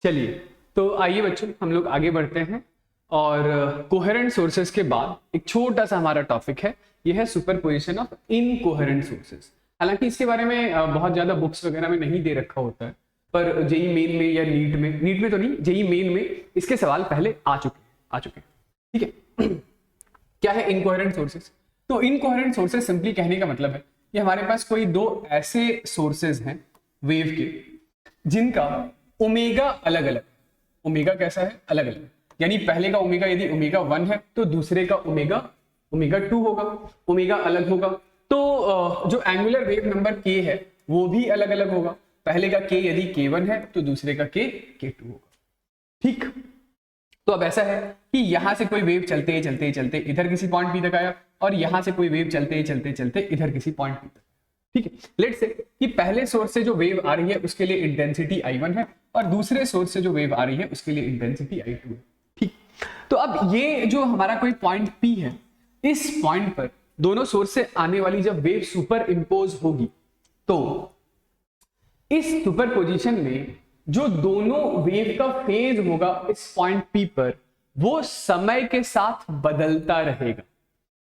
चलिए तो आइए बच्चों हम लोग आगे बढ़ते हैं और कोहेरेंट सोर्सेज के बाद एक छोटा सा हमारा टॉपिक है, यह है सुपरपोजिशन ऑफ इनकोहेरेंट सोर्सेज। हालांकि इसके बारे में बहुत ज्यादा बुक्स वगैरह में नहीं दे रखा होता है, पर जेई मेन में या नीट में तो नहीं, जेई मेन में इसके सवाल पहले आ चुके हैं। ठीक है। क्या है इनकोहेरेंट सोर्सेज? तो इनकोहेरेंट सोर्सेज सिंपली कहने का मतलब है कि हमारे पास कोई दो ऐसे सोर्सेज हैं वेव के जिनका ओमेगा अलग अलग, ओमेगा कैसा है? अलग अलग। यानी पहले का ओमेगा यदि ओमेगा 1 है तो दूसरे का ओमेगा 2 होगा, ओमेगा अलग होगा। तो जो एंगुलर वेव नंबर k है वो भी अलग अलग होगा। पहले का k यदि k1 है तो दूसरे का k2 होगा। ठीक। तो अब ऐसा है कि यहां से कोई वेव चलते चलते इधर किसी पॉइंट P तक आया और यहां से कोई वेव चलते चलते इधर किसी पॉइंट P तक। ठीक है। लेट्स से कि पहले सोर्स से जो वेव आ रही है उसके लिए इंटेंसिटी I1 है और दूसरे सोर्स से जो वेव आ रही है उसके लिए इंटेंसिटी I2 है। ठीक। तो अब ये जो हमारा कोई पॉइंट P है, इस पॉइंट पर दोनों सोर्स से आने वाली जब वेव सुपर इंपोज होगी तो इस सुपरपोजिशन में जो दोनों वेव का फेज होगा इस पॉइंट P पर, वो समय के साथ बदलता रहेगा,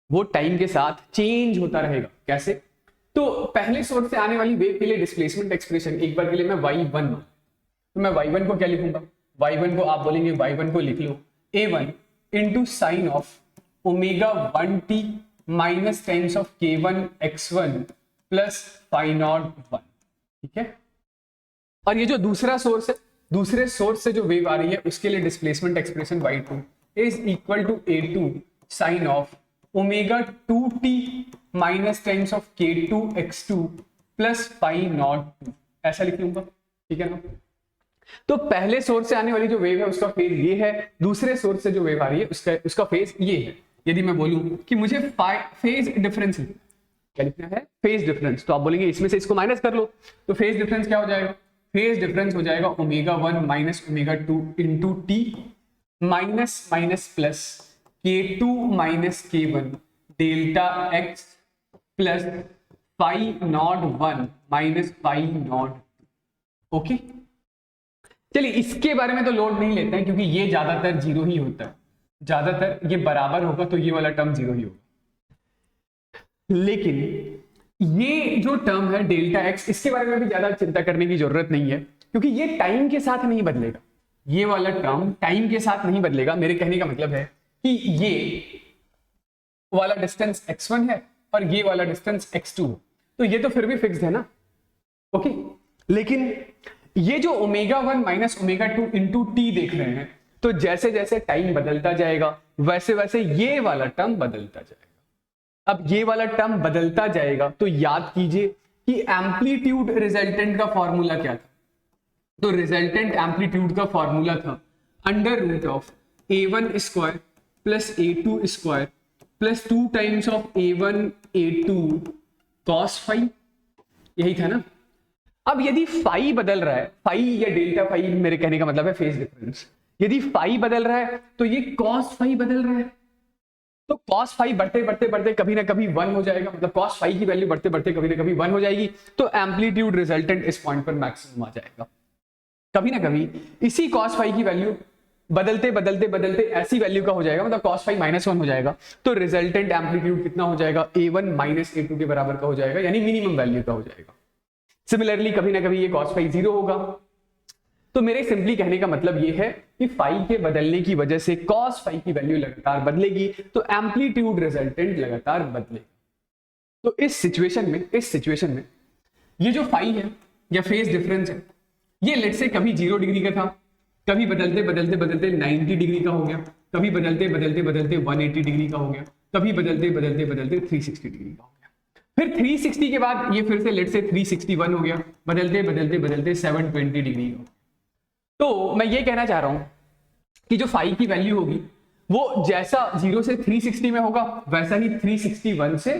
वो टाइम के साथ चेंज होता रहेगा। कैसे? तो पहले सोर्स से आने वाली वेव के लिए डिस्प्लेसमेंट एक्सप्रेशन एक बार के लिए मैं y1, तो मैं y1 को क्या लिखूंगा? y1 को आप बोलेंगे, y1 को लिख लो a1 into sine of omega 1t minus times of k1 x1 plus phi naught 1। ठीक है। और ये जो दूसरा सोर्स है, दूसरे सोर्स से जो वेव आ रही है उसके लिए displacement expression y2 is equal to a2 sine of omega 2t minus times of k2 x2 plus phi naught 2, ऐसा लिख लूंगा। ठीक है ना। तो पहले सोर्स से आने वाली जो वेव है उसका फेज ये है, दूसरे सोर्स से जो वेव आ रही है उसका फेज ये है। यदि मैं बोलूं कि मुझे फेज डिफरेंस क्या लिखना है? फेज डिफरेंस, तो आप बोलेंगे इसमें से इसको माइनस कर लो, तो फेज डिफरेंस क्या हो जाएगा? फेज डिफरेंस हो जाएगा omega 1 minus omega 2 into t minus minus plus k2 minus k1 delta x plus phi naught 1 minus phi naught 2। Okay. चलिए इसके बारे में तो लोड नहीं लेते हैं क्योंकि ये ज्यादातर जीरो ही होता है, ज्यादातर ये बराबर होगा तो ये वाला टर्म जीरो ही होगा। लेकिन ये जो टर्म है डेल्टा एक्स, इसके बारे में भी ज्यादा चिंता करने की जरूरत नहीं है क्योंकि ये टाइम के साथ नहीं बदलेगा। ये वाला टर्म टाइम के साथ नहीं बदलेगा। मेरे कहने का मतलब है कि ये वाला डिस्टेंस x1 है और ये वाला डिस्टेंस x2 है, तो ये तो फिर भी फिक्स्ड है ना। ओके। लेकिन ये जो omega 1 minus omega 2 into T देख रहे हैं, तो जैसे जैसे टाइम बदलता जाएगा वैसे वैसे ये वाला टर्म बदलता जाएगा। अब ये वाला टर्म बदलता जाएगा तो याद कीजिए कि एम्पलीट्यूड रिजल्टेंट का फॉर्मूला क्या था? तो रिजल्टेंट एम्पलीट्यूड का फॉर्मूला था under root of a1 square plus a2 square plus 2 times of a1 a2 cos phi, यही था ना। अब यदि फाई बदल रहा है, फाई या डेल्टा फाई मेरे कहने का मतलब है फेज डिफरेंस, यदि फाई बदल रहा है तो ये cos फाई बदल रहा है, तो cos फाई बढ़ते बढ़ते बढ़ते कभी ना कभी 1 हो जाएगा, मतलब cos फाई की वैल्यू बढ़ते बढ़ते कभी ना कभी 1 हो जाएगी, तो एम्पलीट्यूड रिजल्टेंट इस पॉइंट पर मैक्सिमम आ जाएगा। कभी ना कभी इसी cos फाई की वैल्यू बदलते बदलते बदलते ऐसी वैल्यू का हो जाएगा, मतलब cos फाई -1 हो जाएगा, तो रिजल्टेंट एम्पलीट्यूड कितना हो जाएगा? a1 माइनस a2 के बराबर का हो जाएगा, यानी मिनिमम वैल्यू का हो जाएगा। सिमिलरली कभी ना कभी ये cos फाई 0 होगा। तो मेरे सिंपली कहने का मतलब ये है कि फाई के बदलने की वजह से cos फाई की वैल्यू लगातार बदलेगी, तो एम्पलीट्यूड रिजल्टेंट लगातार बदलेगा। तो इस सिचुएशन में ये जो फाई है या फेज डिफरेंस है, ये लेट से कभी 0 डिग्री का था, कभी बदलते बदलते बदलते 90 डिग्री का हो गया, कभी बदलते बदलते बदलते 180 डिग्री का हो गया, कभी बदलते बदलते बदलते 360 डिग्री का हो गया, फिर 360 के बाद ये फिर से लेट से 361 हो गया, बदलते बदलते बदलते 720 डिग्री का। तो मैं ये कहना चाह रहा हूं कि जो फाई की वैल्यू होगी वो जैसा 0 से 360 में होगा वैसा ही 361 से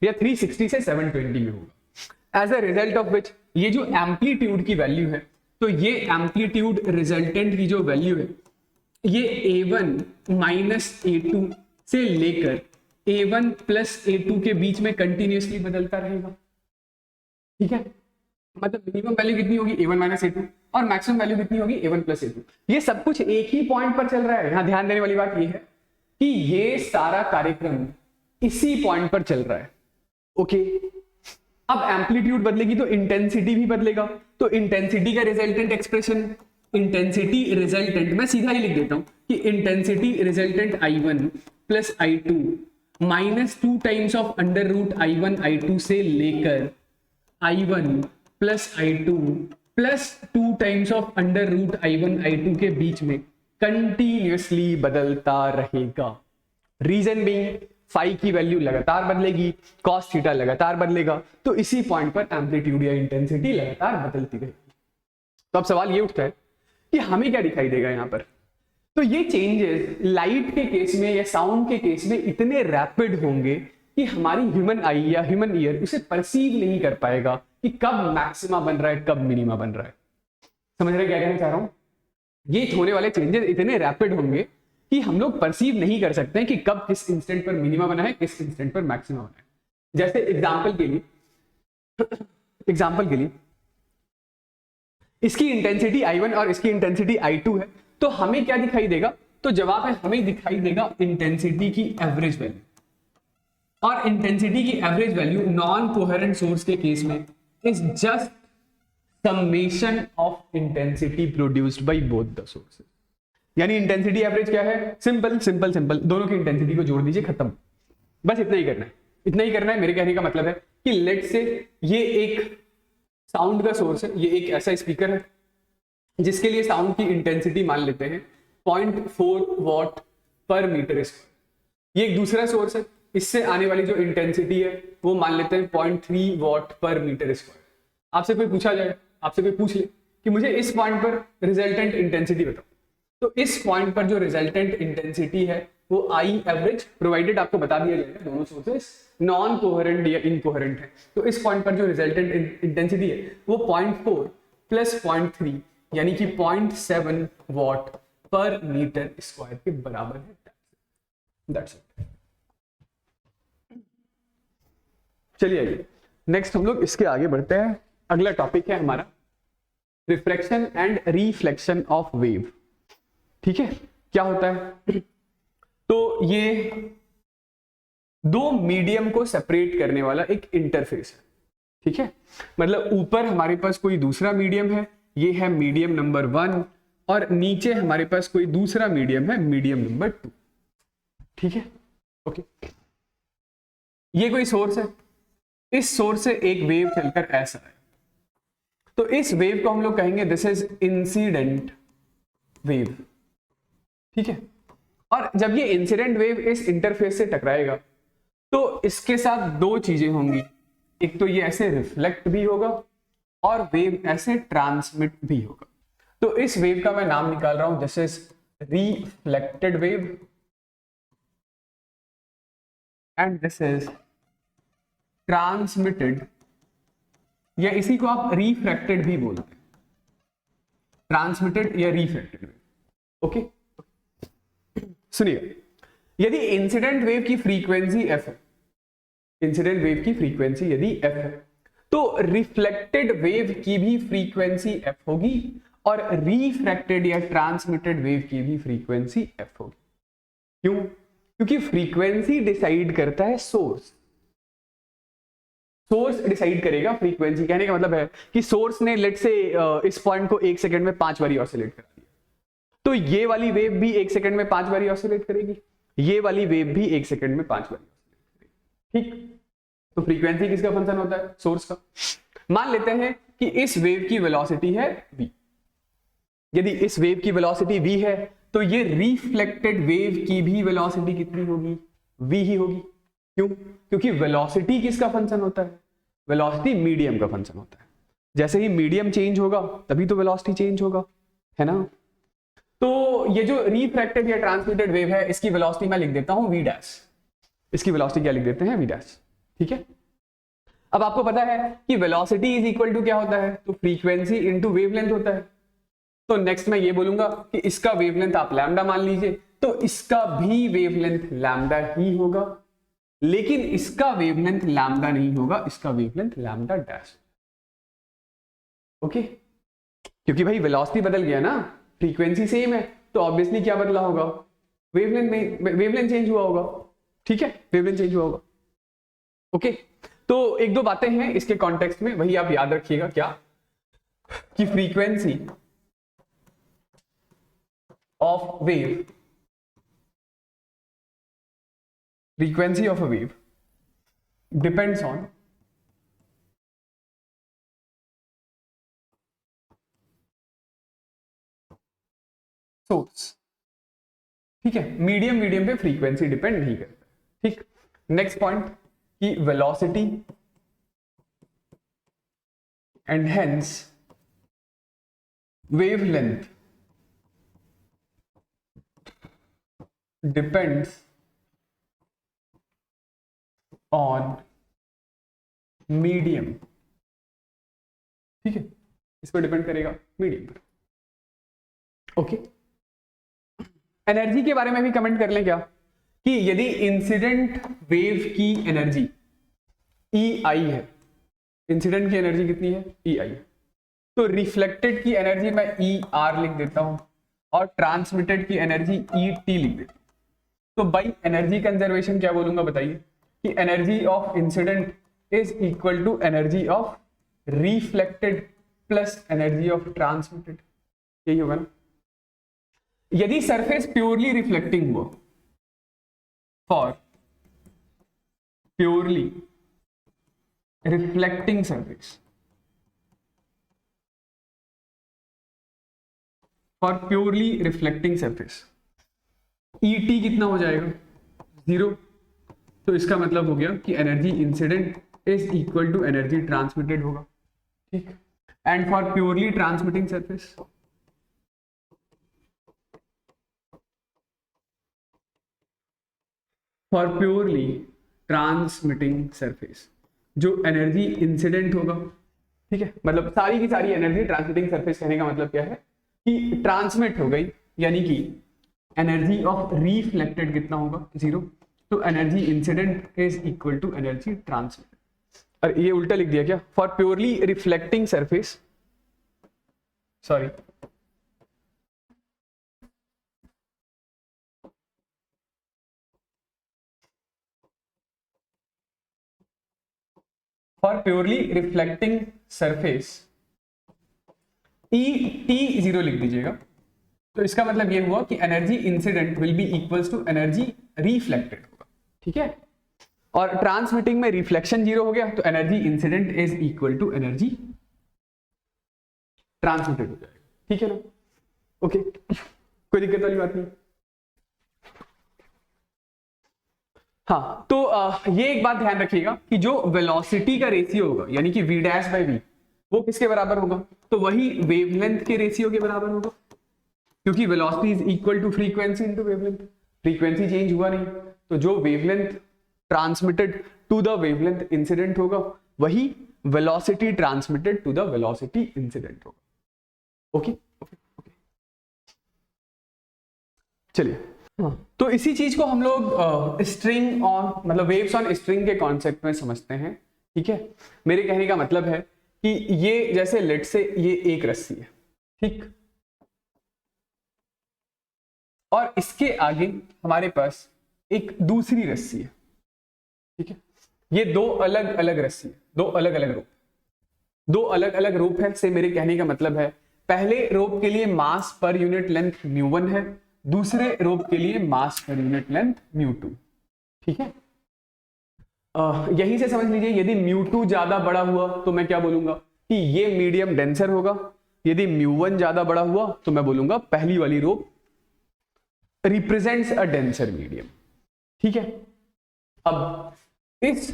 या 360 से 720 में होगा। As a result of which ये जो एम्पलीट्यूड की वैल्यू है, तो ये एम्पलीट्यूड रिजल्टेंट की जो वैल्यू है ये a1 माइनस a2 से लेकर a1 प्लस a2 के बीच में कंटिन्यूसली बदलता रहेगा। ठीक है। मतलब मिनिमम वैल्यू कितनी होगी? a1 माइनस a2, और मैक्सिमम वैल्यू कितनी होगी a1 प्लस a2। ये सब कुछ एक ही पॉइंट पर चल रहा है। यहां ध्यान देने वाली बात ये है कि ये सारा कार्यक्रम इसी पॉइंट पर चल रहा है। ओके, अब एम्पलीट्यूड बदलेगी तो इंटेंसिटी भी बदलेगा। तो इंटेंसिटी का रिजल्टेंट एक्सप्रेशन, इंटेंसिटी रिजल्टेंट, मैं सीधा ही लिख देता हूं कि intensity resultant I1 plus I2 minus 2 times of under root I1 I2 से लेकर I1 plus I2 plus 2 times of under root I1 I2 के बीच में कंटिन्यूअसली बदलता रहेगा। रीजन बीइंग फाई की वैल्यू लगातार बदलेगी, कॉस थीटा लगातार बदलेगा, तो इसी पॉइंट पर एम्पलीट्यूड या इंटेंसिटी लगातार बदलती रहेगी। तो अब सवाल ये उठता है कि हमें क्या दिखाई देगा यहां पर। तो ये चेंजेस लाइट के केस में या साउंड के केस में इतने रैपिड होंगे कि हमारी ह्यूमन आई या ह्यूमन ईयर उसे परसीव नहीं कर पाएगा कि कब मैक्सिमा बन रहा है, कब मिनिमा बन रहा है। समझ रहे क्या कहना चाह रहा हूं? ये होने वाले चेंजेस इतने रैपिड होंगे कि हम लोग परसीव नहीं कर सकते हैं कि कब किस इंस्टेंट पर मिनिमा बना है, किस इंस्टेंट पर मैक्सिमा बना है। जैसे एग्जांपल के लिए इसकी इंटेंसिटी I1 और इसकी इंटेंसिटी I2 है, तो हमें क्या दिखाई देगा? तो जवाब है हमें दिखाई देगा इंटेंसिटी की एवरेज वैल्यू। और इंटेंसिटी की average value non coherent source के केस में is just summation of intensity produced by both the sources. यानी इंटेंसिटी एवरेज क्या है? सिंपल सिंपल सिंपल, दोनों की इंटेंसिटी को जोड़ दीजिए, खत्म। बस इतना ही करना है, इतना ही करना है। मेरे कहने का मतलब है कि लेट से ये एक साउंड का सोर्स है, ये एक ऐसा स्पीकर है जिसके लिए साउंड की इंटेंसिटी मान लेते हैं 0.4 वॉट पर मीटर स्क्वायर। ये एक दूसरा सोर्स है, इससे आने वाली जो इंटेंसिटी है वो मान लेते हैं 0.3 वॉट पर मीटर स्क्वायर। आपसे कोई पूछा जाए, आपसे कोई पूछ ले कि मुझे इस पॉइंट पर रिजल्टेंट इंटेंसिटी बताओ, तो इस पॉइंट पर जो रिजल्टेंट इंटेंसिटी है वो आई एवरेज, प्रोवाइडेड आपको बता दिया जाएगा दोनों सोर्सेस नॉन कोहेरेंट या इनकोहेरेंट है, तो इस पॉइंट पर जो रिजल्टेंट इंटेंसिटी है वो 0.4 प्लस 0.3 यानी कि 0.7 वॉट पर मीटर स्क्वायर के बराबर है। That's it. चलिए आइए नेक्स्ट हम लोग इसके आगे बढ़ते हैं। अगला टॉपिक है हमारा refraction and reflection of wave. ठीक है, क्या होता है? तो ये दो मीडियम को सेपरेट करने वाला एक इंटरफेस है। ठीक है, मतलब ऊपर हमारे पास कोई दूसरा मीडियम है, ये है मीडियम नंबर 1, और नीचे हमारे पास कोई दूसरा मीडियम है, मीडियम नंबर 2। ठीक है, ओके। ये कोई सोर्स है, इस सोर्स से एक वेव चलकर ऐसा है, तो इस वेव को हम लोग कहेंगे दिस इज इंसिडेंट वेव। ठीक है, और जब ये इंसिडेंट वेव इस इंटरफेस से टकराएगा तो इसके साथ दो चीजें होंगी, एक तो ये ऐसे रिफ्लेक्ट भी होगा और वेव ऐसे ट्रांसमिट भी होगा। तो इस वेव का मैं नाम निकाल रहा हूं, this is reflected wave and this is transmitted, या इसी को आप रिफ्रैक्टेड भी बोलते हैं, ट्रांसमिटेड या रिफ्रैक्टेड वेव। ओके, सुनिए, यदि इंसिडेंट वेव की फ्रीक्वेंसी f है, इंसिडेंट वेव की फ्रीक्वेंसी यदि f है, तो रिफ्लेक्टेड वेव की भी फ्रीक्वेंसी f होगी और रिफ्रैक्टेड या ट्रांसमिटेड वेव की भी फ्रीक्वेंसी f होगी। क्यों? क्योंकि फ्रीक्वेंसी डिसाइड करता है सोर्स, सोर्स डिसाइड करेगा फ्रीक्वेंसी। कहने का मतलब है कि सोर्स ने लेट से इस पॉइंट को 1 सेकंड में 5 बारी ऑसिलेट करा दिया, तो ये वाली वेव भी 1 सेकंड में 5 बारी ऑसिलेट करेगी, ये वाली वेव भी 1 सेकंड में 5 बारी ऑसिलेट करेगी। ठीक, तो फ्रीक्वेंसी किसका फंक्शन होता है? सोर्स का। मान लेते हैं कि इस वेव की वेलोसिटी है v। यदि इस वेव की वेलोसिटी v है तो ये रिफ्लेक्टेड वेव की भी वेलोसिटी कितनी होगी? v ही होगी। क्यों? क्योंकि वेलोसिटी किसका फंक्शन होता है? वेलोसिटी मीडियम का फंक्शन होता है। जैसे ही मीडियम चेंज होगा तभी तो वेलोसिटी चेंज होगा, है ना? तो ये जो रिफ्रैक्टेड या ट्रांसमिटेड वेव है इसकी वेलोसिटी मैं लिख देता हूं v डैश। इसकी वेलोसिटी क्या लिख देते हैं? v dash. ठीक है, अब आपको पता है कि वेलोसिटी इज इक्वल टू क्या होता है? तो फ्रीक्वेंसी इनटू वेवलेंथ होता है। तो नेक्स्ट मैं ये बोलूंगा कि इसका वेवलेंथ आप लैम्डा मान लीजिए, तो इसका भी वेवलेंथ लैम्डा ही होगा, लेकिन इसका वेवलेंथ लैम्डा नहीं होगा, इसका वेवलेंथ लैम्डा डैश। ओके, क्योंकि भाई वेलोसिटी बदल गया ना, फ्रीक्वेंसी सेम है, तो ऑब्वियसली क्या बदला होगा, वेवलेंथ में वेवलेंथ चेंज हुआ होगा। ठीक है, वेवलेंथ चेंज हुआ होगा। ओके, तो एक दो बातें हैं इसके कॉन्टेक्स्ट में, वही आप याद रखिएगा, क्या कि frequency of wave, frequency of a wave depends on source। ठीक है, मीडियम पे फ्रीक्वेंसी डिपेंड नहीं करता। ठीक, नेक्स्ट पॉइंट कि velocity and hence wavelength depends on medium. ठीक है, इस पर डिपेंड करेगा, मीडियम पर। ओके, एनर्जी के बारे में भी कमेंट कर लें क्या, कि यदि इंसिडेंट वेव की एनर्जी ई आई है, इंसिडेंट की एनर्जी कितनी है, ई आई, तो रिफ्लेक्टेड की एनर्जी मैं ई आर लिख देता हूं और ट्रांसमिटेड की एनर्जी ई टी लिख देता हूं। तो बाई एनर्जी कंजर्वेशन क्या बोलूंगा बताइए, कि energy of incident is equal to energy of reflected plus energy of transmitted, यही होगा ना। यदि सरफेस प्योरली रिफ्लेक्टिंग हुआ, for purely reflecting surface, for purely reflecting surface, E T कितना हो जाएगा, 0। तो इसका मतलब हो गया कि energy incident is equal to energy transmitted होगा। ठीक, and for purely transmitting surface, for purely transmitting surface जो एनर्जी इंसिडेंट होगा, ठीक है, मतलब सारी की सारी एनर्जी ट्रांसमिटिंग सरफेस कहने का मतलब क्या है कि ट्रांसमिट हो गई, यानी कि एनर्जी ऑफ रिफ्लेक्टेड कितना होगा, 0। तो energy incident is equal to energy transmitted. अरे ये उल्टा लिख दिया क्या, for purely reflecting surface, sorry, for purely reflecting surface E T 0 लिख दीजिएगा। तो इसका मतलब ये हुआ कि energy incident will be equals to energy reflected होगा। ठीक है, और ट्रांसमिटिंग में रिफ्लेक्शन 0 हो गया, तो energy incident is equal to energy transmitted हो जाएगा। ठीक है ना, ओके, कोई दिक्कत वाली बात नहीं। हाँ, तो ये एक बात ध्यान रखिएगा कि जो वेलोसिटी का रेशियो होगा, यानी कि v डैश बाई v, वो किसके बराबर होगा, तो वही वेवलेंथ के रेशियो के बराबर होगा, क्योंकि velocity is equal to frequency into wavelength. Frequency change हुआ नहीं, तो जो wavelength transmitted to the wavelength incident होगा, वही velocity transmitted to the velocity incident होगा। ओके ओके ओके, चलिए। तो इसी चीज को हम लोग स्ट्रिंग ऑन, मतलब वेव्स ऑन स्ट्रिंग के कॉन्सेप्ट में समझते हैं। ठीक है, मेरे कहने का मतलब है कि ये जैसे लेट से ये एक रस्सी है, ठीक, और इसके आगे हमारे पास एक दूसरी रस्सी है। ठीक है, ये दो अलग अलग रस्सी है, दो अलग अलग रोप, दो अलग अलग रोप है। से मेरे कहने का मतलब है, पहले रोप के लिए मास पर यूनिट लेंथ μ1 है, दूसरे रोप के लिए मास पर यूनिट लेंथ μ2। ठीक है, यहीं से समझ लीजिए, यदि μ2 ज्यादा बड़ा हुआ तो मैं क्या बोलूंगा कि ये मीडियम डेंसर होगा, यदि μ1 ज्यादा बड़ा हुआ तो मैं बोलूंगा पहली वाली रोप रिप्रेजेंट्स अ डेंसर मीडियम। ठीक है, अब इस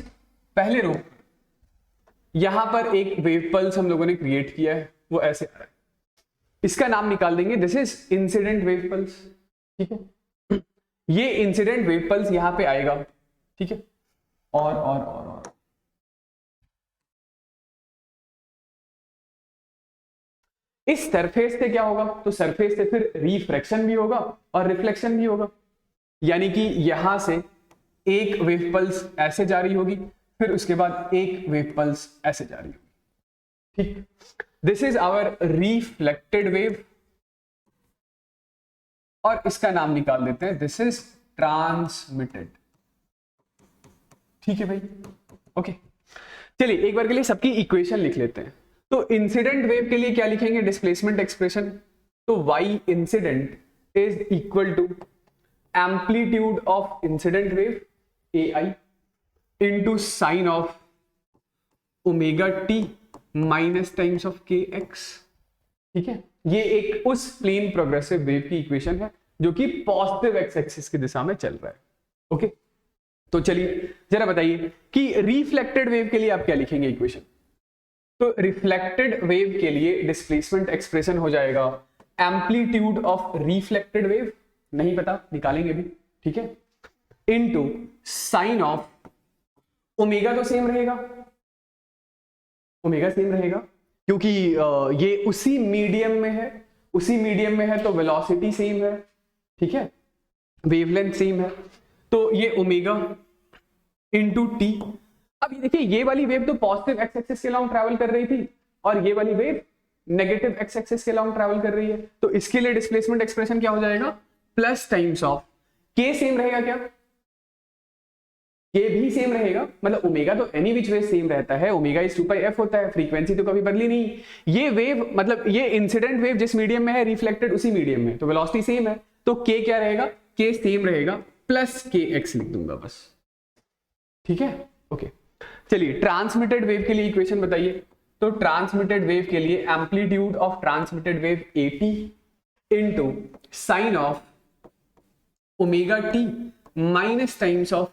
पहले रोप यहां पर एक वेव पल्स हम लोगों ने क्रिएट किया है, वो ऐसे आ रहा है, इसका नाम निकाल देंगे, this is incident wave pulse. ठीक है, ये इंसिडेंट वेव पल्स यहां पे आएगा। ठीक है, और इस सरफेस से क्या होगा, तो सरफेस से फिर रिफ्रैक्शन भी होगा और रिफ्लेक्शन भी होगा, यानी कि यहां से एक वेव पल्स ऐसे जारी होगी, फिर उसके बाद एक वेव पल्स ऐसे जारी होगी। ठीक, this is our reflected wave, और इसका नाम निकाल देते हैं, दिस इज ट्रांसमिटेड। ठीक है भाई, ओके। चलिए एक बार के लिए सबकी इक्वेशन लिख लेते हैं। तो इंसिडेंट वेव के लिए क्या लिखेंगे, डिस्प्लेसमेंट एक्सप्रेशन, तो y incident is equal to amplitude of incident wave ai into sine of omega t minus times of k x. ठीक है, ये एक उस प्लेन प्रोग्रेसिव वेव की इक्वेशन है जो कि पॉजिटिव एक्स एक्सिस की दिशा में चल रहा है। ओके, तो चलिए जरा बताइए कि रिफ्लेक्टेड वेव के लिए आप क्या लिखेंगे इक्वेशन। तो रिफ्लेक्टेड वेव के लिए डिस्प्लेसमेंट एक्सप्रेशन हो जाएगा एम्पलीट्यूड ऑफ रिफ्लेक्टेड वेव, नहीं पता निकालेंगे भी, ठीक है, इनटू साइन ऑफ ओमेगा, तो सेम रहेगा, ओमेगा सेम रहेगा क्योंकि ये उसी मीडियम में है, उसी मीडियम में है तो वेलोसिटी सेम है, ठीक है, वेवलेंथ सेम है, तो ये ओमेगा इंटू टी। अब ये देखिए, ये वाली वेव तो पॉजिटिव एक्स एक्सिस के लॉन्ग ट्रैवल कर रही थी और ये वाली वेव नेगेटिव एक्स एक्सिस के लॉन्ग ट्रैवल कर रही है, तो इसके लिए डिस्प्लेसमेंट एक्सप्रेशन क्या हो जाएगा, प्लस टाइम्स ऑफ के सेम रहेगा, क्या के भी सेम रहेगा, मतलब ओमेगा तो एनी विच वे सेम रहता है, ओमेगा इज 2 पाई एफ होता है, फ्रीक्वेंसी तो कभी बदली नहीं। ये वेव मतलब ये इंसिडेंट वेव जिस मीडियम में है, रिफ्लेक्टेड उसी मीडियम में, तो वेलोसिटी सेम है, तो के क्या रहेगा, के सेम रहेगा, प्लस के एक्स लिख दूंगा बस। ठीक है, ओके। चलिए ट्रांसमिटेड वेव के लिए इक्वेशन बताइए। तो ट्रांसमिटेड वेव के लिए amplitude of transmitted wave eighty into sine of omega t minus times of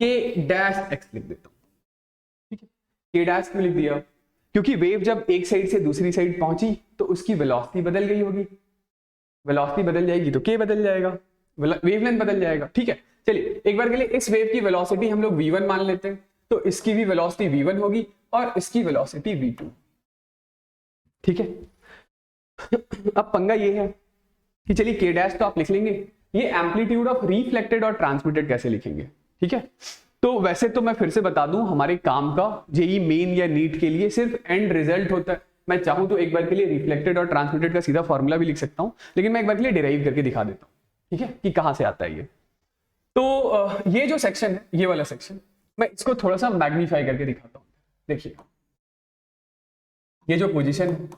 के डैश एक्स लिख देता हूं। ठीक है, के डैश क्यों लिख दिया, क्योंकि वेव जब एक साइड से दूसरी साइड पहुंची तो उसकी वेलोसिटी बदल गई होगी, वेलोसिटी बदल जाएगी तो के बदल जाएगा, वेवलेंथ बदल जाएगा। ठीक है, चलिए एक बार के लिए इस वेव की वेलोसिटी हम लोग v1 मान लेते हैं, तो इसकी भी वेलोसिटी v1 होगी और इसकी वेलोसिटी v2। ठीक है, अब पंगा ये है कि चलिए के डैश तो आप लिख लेंगे, ये एम्पलीट्यूड ऑफ रिफ्लेक्टेड और ट्रांसमिटेड कैसे लिखेंगे। ठीक है, तो वैसे तो मैं फिर से बता दूं, हमारे काम का जेई मेन या नीट के लिए सिर्फ एंड रिजल्ट होता है। मैं चाहूं तो एक बार के लिए रिफ्लेक्टेड और ट्रांसमिटेड का सीधा फॉर्मूला भी लिख सकता हूं, लेकिन मैं एक बार के लिए डिराइव करके दिखा देता हूं, ठीक है, कि कहां से आता है ये। तो ये जो सेक्शन है, ये वाला सेक्शन, मैं इसको थोड़ा सा मैग्नीफाई करके दिखाता हूं। देखिए ये जो पोजीशन है,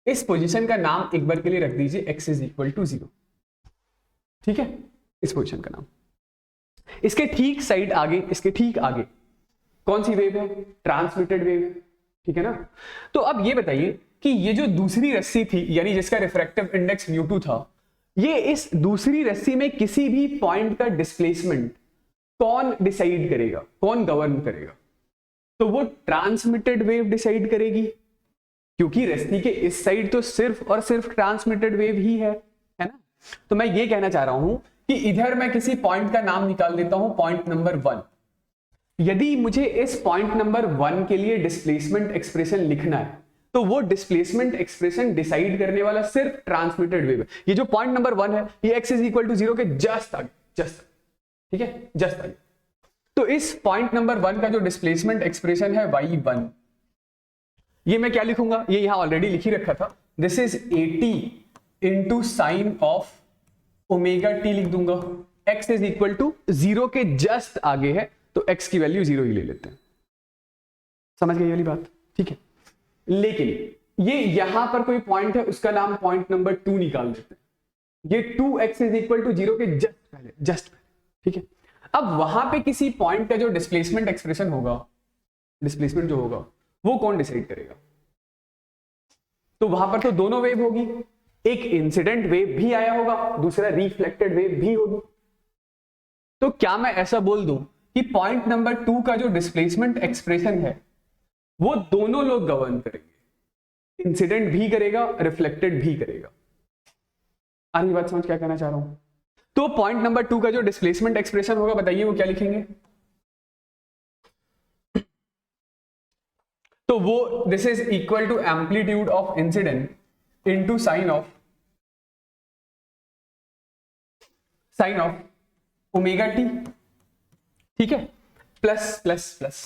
इस पोजीशन का नाम एक बार के लिए रख दीजिए x इज इक्वल टू 0। ठीक है, इस पोजीशन का नाम, इसके ठीक साइड आगे, इसके ठीक आगे कौन सी वेव है, ट्रांसमिटेड वेव है। ठीक है ना, तो अब ये बताइए कि ये जो दूसरी रस्सी थी, यानी जिसका रिफ्रैक्टिव इंडेक्स μ2 था, ये इस दूसरी रस्सी में किसी भी पॉइंट का डिस्प्लेसमेंट कौन डिसाइड करेगा, कौन गवर्न करेगा, तो वो ट्रांसमिटेड वेव डिसाइड करेगी, क्योंकि रस्सी के इस साइड तो सिर्फ और सिर्फ ट्रांसमिटेड वेव ही है ना। तो मैं ये कहना चाह रहा हूं कि इधर मैं किसी पॉइंट का नाम निकाल देता हूं, पॉइंट नंबर 1। यदि मुझे इस पॉइंट नंबर 1 के लिए डिस्प्लेसमेंट एक्सप्रेशन लिखना है, तो वो डिस्प्लेसमेंट एक्सप्रेशन डिसाइड करने वाला सिर्फ ट्रांसमिटेड वेव है। ये जो पॉइंट नंबर 1 है, ये x इज इक्वल टू 0 के जस्ट आगे, जस्ट, ठीक है, जस्ट आगे। तो इस पॉइंट नंबर 1 का जो डिस्प्लेसमेंट एक्सप्रेशन है y1, ये मैं क्या लिखूंगा, ये यहां ऑलरेडी लिख ही रखा था, this is 80 into sine of omega T लिख दूंगा। x इज इक्वल टू 0 के जस्ट आगे है, तो x की वैल्यू 0 ही ले लेते हैं। समझ गई वाली बात, ठीक है। लेकिन ये यहां पर कोई पॉइंट है, उसका नाम पॉइंट नंबर 2 निकाल देते हैं। ये 2x इज इक्वल टू 0 के जस्ट पहले, जस्ट पहले, ठीक है। अब वहां पे किसी पॉइंट का जो डिस्प्लेसमेंट एक्सप्रेशन होगा, डिस्प्लेसमेंट जो होगा वो कौन डिसाइड करेगा, तो वहां पर तो दोनों वेव होगी, एक इंसिडेंट वेव भी आया होगा, दूसरा रिफ्लेक्टेड वेव भी होगी। तो क्या मैं ऐसा बोल दूं कि पॉइंट नंबर 2 का जो डिस्प्लेसमेंट एक्सप्रेशन है वो दोनों लोग गवर्न करेंगे, इंसिडेंट भी करेगा, रिफ्लेक्टेड भी करेगा। आनी बात समझ क्या कहना चाह रहा हूं। तो पॉइंट नंबर 2 का जो डिस्प्लेसमेंट एक्सप्रेशन होगा, बताइए वो क्या लिखेंगे, तो वो this is equal to amplitude of incident into sine of omega t, ठीक है, plus plus plus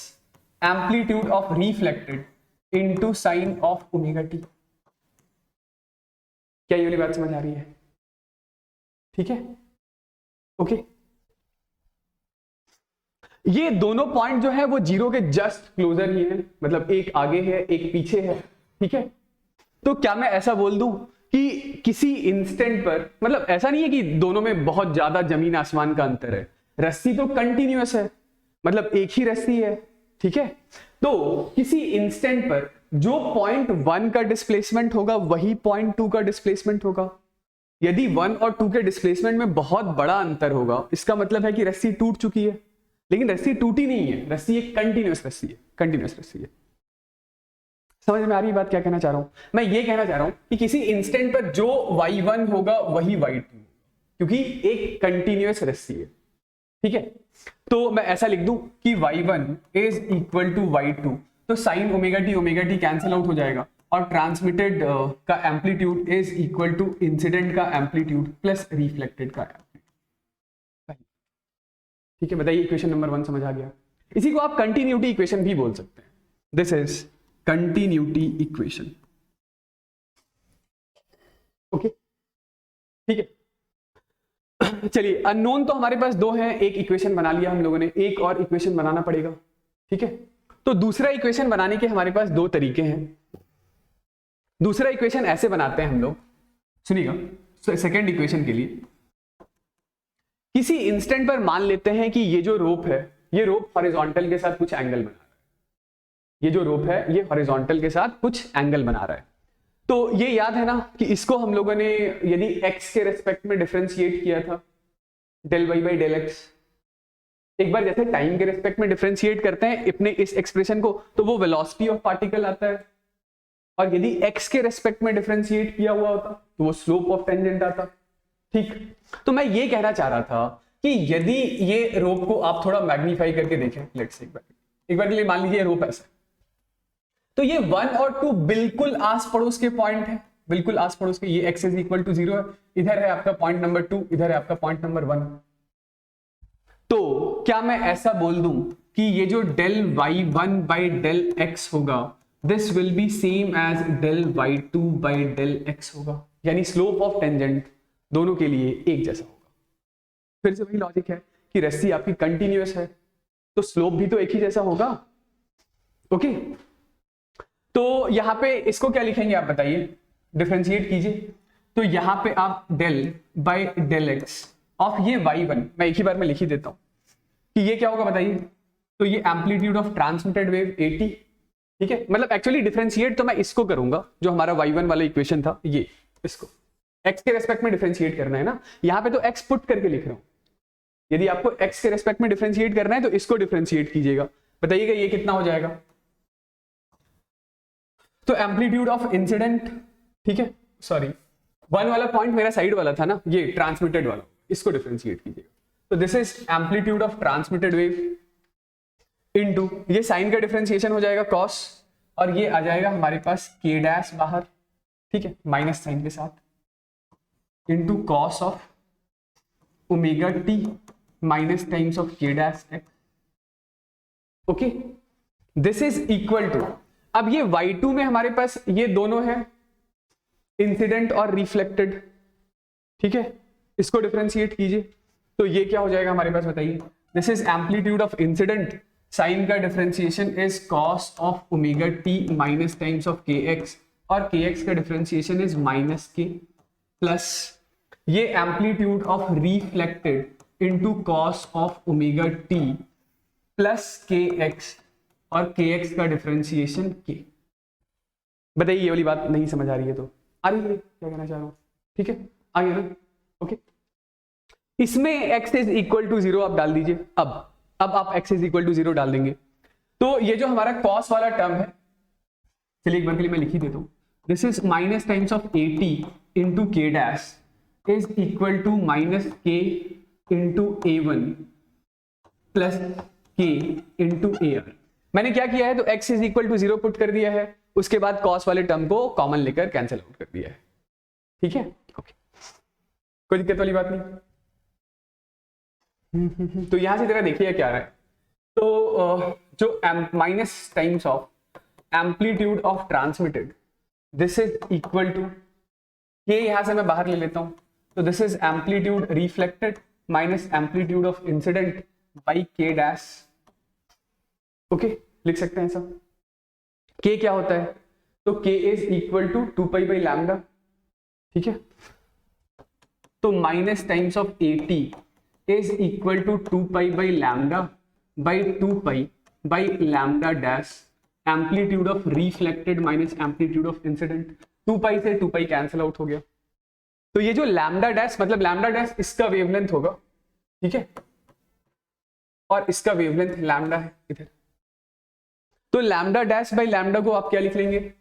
amplitude of reflected into sine of omega t. क्या ये वाली बात समझ आ रही है? ठीक है, ओके। ये दोनों पॉइंट जो है वो जीरो के जस्ट क्लोजर ही है, मतलब एक आगे है एक पीछे है, ठीक है। तो क्या मैं ऐसा बोल दूं कि किसी इंस्टेंट पर, मतलब ऐसा नहीं है कि दोनों में बहुत ज्यादा जमीन आसमान का अंतर है, रस्सी तो कंटिन्यूअस है, मतलब एक ही रस्सी है, ठीक है। तो किसी इंस्टेंट पर जो पॉइंट 1 का डिस्प्लेसमेंट होगा वही पॉइंट 2 का डिस्प्लेसमेंट होगा। यदि 1 और 2 के डिस्प्लेसमेंट में बहुत बड़ा अंतर होगा, इसका मतलब है कि रस्सी टूट चुकी है, लेकिन रस्सी टूटी नहीं है, रस्सी एक कंटिन्यूअस रस्सी है, कंटिन्यूअस रस्सी है। समझ में आ रही है बात क्या कहना चाह रहा हूं? मैं ये कहना चाह रहा हूं कि किसी इंस्टेंट पर जो y1 होगा वही y2, क्योंकि एक कंटिन्यूअस रस्सी है, ठीक है। तो मैं ऐसा लिख दूं कि y1 is equal to y2, तो sine omega t cancel out हो जाएगा और ट्रांसमिटेड का amplitude is equal to incident का एम्पलीट्यूड प्लस रिफ्लेक्टेड का एम्पलीट्यूड। ठीक है, बताइए इक्वेशन नंबर 1 समझ आ गया? इसी को आप कंटिन्यूटी इक्वेशन भी बोल सकते हैं। This is continuity equation, okay, ठीक है। चलिए, अननोन तो हमारे पास दो हैं, एक इक्वेशन बना लिया हम लोगों ने, एक और इक्वेशन बनाना पड़ेगा, ठीक है। तो दूसरा इक्वेशन बनाने के हमारे पास दो तरीके हैं। दूसरा इक्वेशन ऐसे बनाते हैं हम लोग, सुनिएगा। सेकेंड इक्वेशन के लिए किसी इंस्टेंट पर मान लेते हैं कि ये जो रोप है, ये रोप हॉरिजॉन्टल के साथ कुछ एंगल बना रहा है, ये जो रोप है ये हॉरिजॉन्टल के साथ कुछ एंगल बना रहा है। तो ये याद है ना कि इसको हम लोगों ने यदि x के रेस्पेक्ट में डिफरेंशिएट किया था, del y by del x. एक बार जैसे टाइम के रेस्पेक्ट में डिफरेंशिएट करते हैं अपने इस एक्सप्रेशन को, तो वो वेलोसिटी ऑफ पार्टिकल आता है, और यदि x के रेस्पेक्ट में डिफरेंशिएट किया हुआ होता तो वो स्लोप ऑफ टेंजेंट आता, ठीक। तो मैं ये कहना चाह रहा था कि यदि ये रोप को आप थोड़ा मैग्नीफाई करके देखें, लेट्स एक बार के लिए मान लीजिए रोप ऐसा, तो ये 1 और 2 बिल्कुल आस पड़ोस के पॉइंट है, बिल्कुल आस पड़ोस के। ये x इज इक्वल टू 0 है, इधर है आपका पॉइंट नंबर 2, इधर है आपका पॉइंट नंबर 1। तो क्या मैं ऐसा बोल दूं कि ये जो del y1 by del x होगा, this will be same as del y2 by del x होगा, यानी स्लोप ऑफ टेंजेंट दोनों के लिए एक जैसा होगा। फिर से वही लॉजिक है कि रस्सी आपकी कंटिन्यूअस है तो स्लोप भी तो एक ही जैसा होगा, ओके। तो यहां पे इसको क्या लिखेंगे आप बताइए, डिफरेंशिएट कीजिए। तो यहां पे आप del by del x of ये y1, मैं एक ही बार में लिख ही देता हूं कि ये क्या होगा बताइए। तो ये एम्पलीट्यूड ऑफ ट्रांसमिटेड वेव 80, ठीक है। मतलब एक्चुअली डिफरेंशिएट तो मैं इसको करूंगा, जो हमारा y1 वाला इक्वेशन था, ये इसको x के रेस्पेक्ट में डिफरेंशिएट करना है ना। यहां पे तो x पुट करके लिख रहा हूं, यदि आपको x के रेस्पेक्ट में डिफरेंशिएट करना है तो इसको डिफरेंशिएट कीजिएगा। बताइएगा ये कितना हो जाएगा। तो एम्पलीट्यूड ऑफ इंसिडेंट, ठीक है, सॉरी 1 वाला पॉइंट मेरा साइड वाला था ना, ये ट्रांसमिटेड वाला, इसको डिफरेंशिएट कीजिएगा। तो this is amplitude of transmitted wave into, ये साइन का डिफरेंशिएशन हो जाएगा cos, और ये आ जाएगा हमारे पास k डैश बाहर, ठीक है, माइनस साइन के साथ, into cos of omega t minus times of k dash x, okay. This is equal to, अब ये y2 में हमारे पास ये दोनों है, इंसिडेंट और रिफ्लेक्टेड, ठीक है, इसको डिफरेंशिएट कीजिए। तो ये क्या हो जाएगा हमारे पास बताइए। This is amplitude of incident, sine का differentiation is cos of omega t minus times of kx, और kx का differentiation is minus k, plus ये amplitude of reflected into cos of omega t plus kx, और kx का differentiation k। बताइए ये वाली बात नहीं समझ आ रही है तो आ रही है, क्या कहना चाह रहा हूं, ठीक है, आ गया ना, ओके। इसमें x इज इक्वल टू 0 आप डाल दीजिए। अब आप x इज इक्वल टू 0 डाल देंगे तो ये जो हमारा cos वाला टर्म है, चलिए एक बार के लिए मैं लिख ही देता हूं। This is minus times of 80 into k dash is equal to minus k into a1 plus k into ar। मैंने क्या किया है, तो x is equal to 0 put कर दिया है, उसके बाद cos वाले टर्म को कॉमन लेकर कैंसिल आउट कर दिया है, ठीक है, ओके, कोई दिक्कत वाली बात नहीं। तो यहां से जरा देखिए क्या आ रहा है। तो जो minus times of amplitude of transmitted, this is equal to k, यहां से मैं बाहर ले लेता हूं, तो this is amplitude reflected minus amplitude of incident by k dash. Okay, लिख सकते हैं सब। के क्या होता है, तो k is equal to 2 pi lambda, ठीक है, तो minus times of AT is equal to 2 pi lambda by 2 pi by lambda dash amplitude of reflected minus amplitude of incident. 2 pi से 2 पाई कैंसिल आउट हो गया, तो ये जो lambda dash मतलब लैम्डा डैश इसका वेवलेंथ होगा, ठीक है, और इसका वेवलेंथ लैम्डा है इधर, तो लैम्डा डैश बाई लैम्डा को आप क्या लिख लेंगे,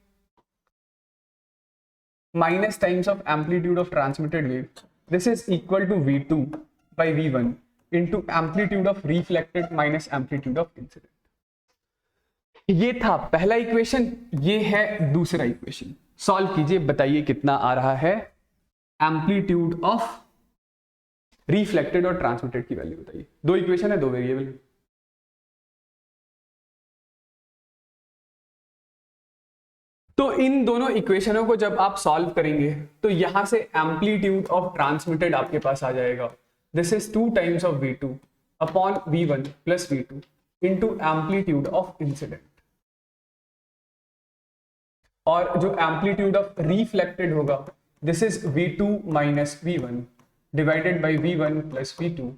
minus times of amplitude of transmitted wave, this is equal to V2 by V1 into amplitude of reflected minus amplitude of incident. ये था पहला इक्वेशन, ये है दूसरा इक्वेशन। सॉल्व कीजिए, बताइए कितना आ रहा है एम्पलीट्यूड ऑफ रिफ्लेक्टेड और ट्रांसमिटेड की वैल्यू बताइए। दो इक्वेशन है, दो वेरिएबल। तो इन दोनों इक्वेशनों को जब आप सॉल्व करेंगे तो यहां से एम्पलीट्यूड ऑफ ट्रांसमिटेड आपके पास आ जाएगा, this is 2 times of V2 upon V1 plus V2 into amplitude of incident, और जो एम्पलीट्यूड ऑफ रिफ्लेक्टेड होगा this is V2 minus V1 divided by V1 plus V2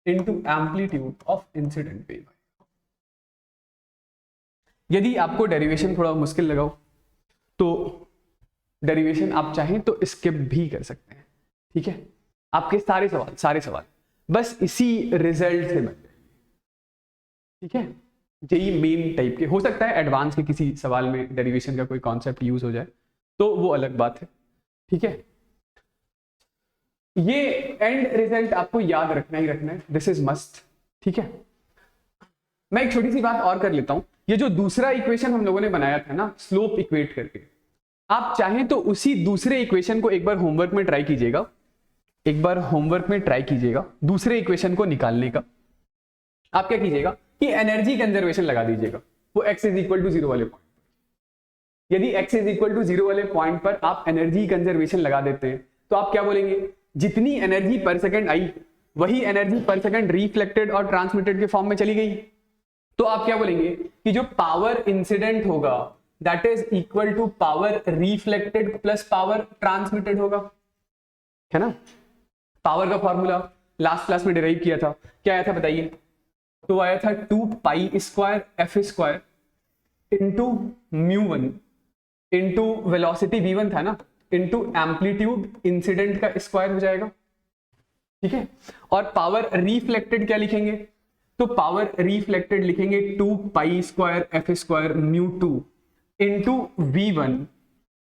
into amplitude of incident wave. यदि आपको derivation थोड़ा मुश्किल लगा तो derivation आप चाहें तो स्किप भी कर सकते हैं, ठीक है। आपके सारे सवाल बस इसी रिजल्ट से बन जाएंगे, ठीक है। जेई मेन टाइप के, हो सकता है एडवांस के किसी सवाल में डेरिवेशन का कोई कॉन्सेप्ट यूज हो जाए तो वो अलग बात है, ठीक है। ये एंड रिजल्ट आपको याद रखना ही रखना है, दिस इज मस्ट, ठीक है। मैं एक छोटी सी बात और कर लेता हूं, ये जो दूसरा इक्वेशन हम लोगों ने बनाया था ना स्लोप इक्वेट करके, आप चाहें तो उसी दूसरे इक्वेशन को एक बार होमवर्क में ट्राई कीजिएगा, दूसरे इक्वेशन को निकालने का। आप क्या कीजिएगा कि एनर्जी कंजर्वेशन लगा दीजिएगा, वो x इज इक्वल टू 0 वाले पॉइंट। यदि x इज इक्वल टू 0 वाले पॉइंट पर आप एनर्जी कंजर्वेशन लगा देते हैं तो आप क्या बोलेंगे, जितनी एनर्जी पर सेकंड आई वही एनर्जी पर सेकंड रिफ्लेक्टेड और ट्रांसमिटेड के फॉर्म में चली गई। तो आप क्या बोलेंगे कि जो पावर इंसिडेंट होगा that is equal to power reflected plus power transmitted होगा, है ना। पावर का फॉर्मूला लास्ट क्लास में डिराइव किया था, क्या आया था बताइए, तो आया था 2 pi square f square into μ1 into velocity v1 था ना, इंटू एम्पलीट्यूड इंसिडेंट का स्क्वायर हो जाएगा, ठीक है। और पावर रिफ्लेक्टेड क्या लिखेंगे, तो पावर रिफ्लेक्टेड लिखेंगे 2 pi square f square μ2 into v1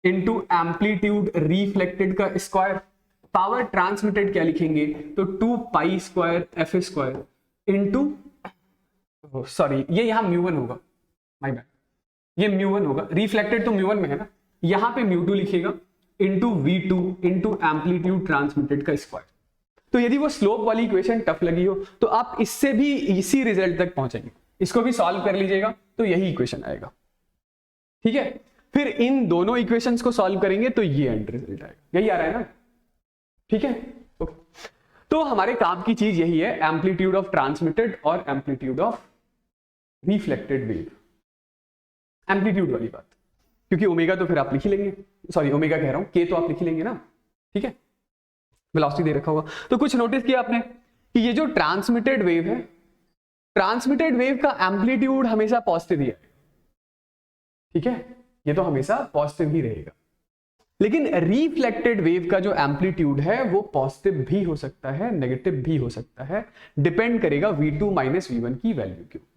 into amplitude reflected का स्क्वायर। पावर ट्रांसमिटेड क्या लिखेंगे, तो 2 pi square f square into, sorry ये यहां μ1 होगा, माय बैड, ये μ1 होगा, रिफ्लेक्टेड तो μ1 में है ना, यहां पे μ2 लिखिएगा into v2 into amplitude transmitted का स्क्वायर। तो यदि वो स्लोप वाली इक्वेशन टफ लगी हो तो आप इससे भी इसी रिजल्ट तक पहुंचेंगे, इसको भी सॉल्व कर लीजिएगा तो यही इक्वेशन आएगा, ठीक है। फिर इन दोनों इक्वेशंस को सॉल्व करेंगे तो ये एंड रिजल्ट आएगा, यही आ रहा है ना, ठीक है। तो हमारे काम की चीज यही है, एम्पलीट्यूड ऑफ ट्रांसमिटेड और amplitude of reflected wave, amplitude वाली बात, क्योंकि ओमेगा तो फिर आप लिख ही लेंगे, सॉरी ओमेगा कह रहा हूं, के तो आप लिख ही लेंगे ना, ठीक है। वेलोसिटी दे रखा होगा। तो कुछ नोटिस किया आपने कि ये जो ट्रांसमिटेड वेव है, ट्रांसमिटेड वेव का एम्पलीट्यूड हमेशा पॉजिटिव ही है, ठीक है, ये तो हमेशा पॉजिटिव ही रहेगा। लेकिन रिफ्लेक्टेड वेव का जो एम्पलीट्यूड है वो पॉजिटिव भी हो सकता है, नेगेटिव भी हो सकता है, डिपेंड करेगा V2 माइनस V1 की वैल्यू के ऊपर।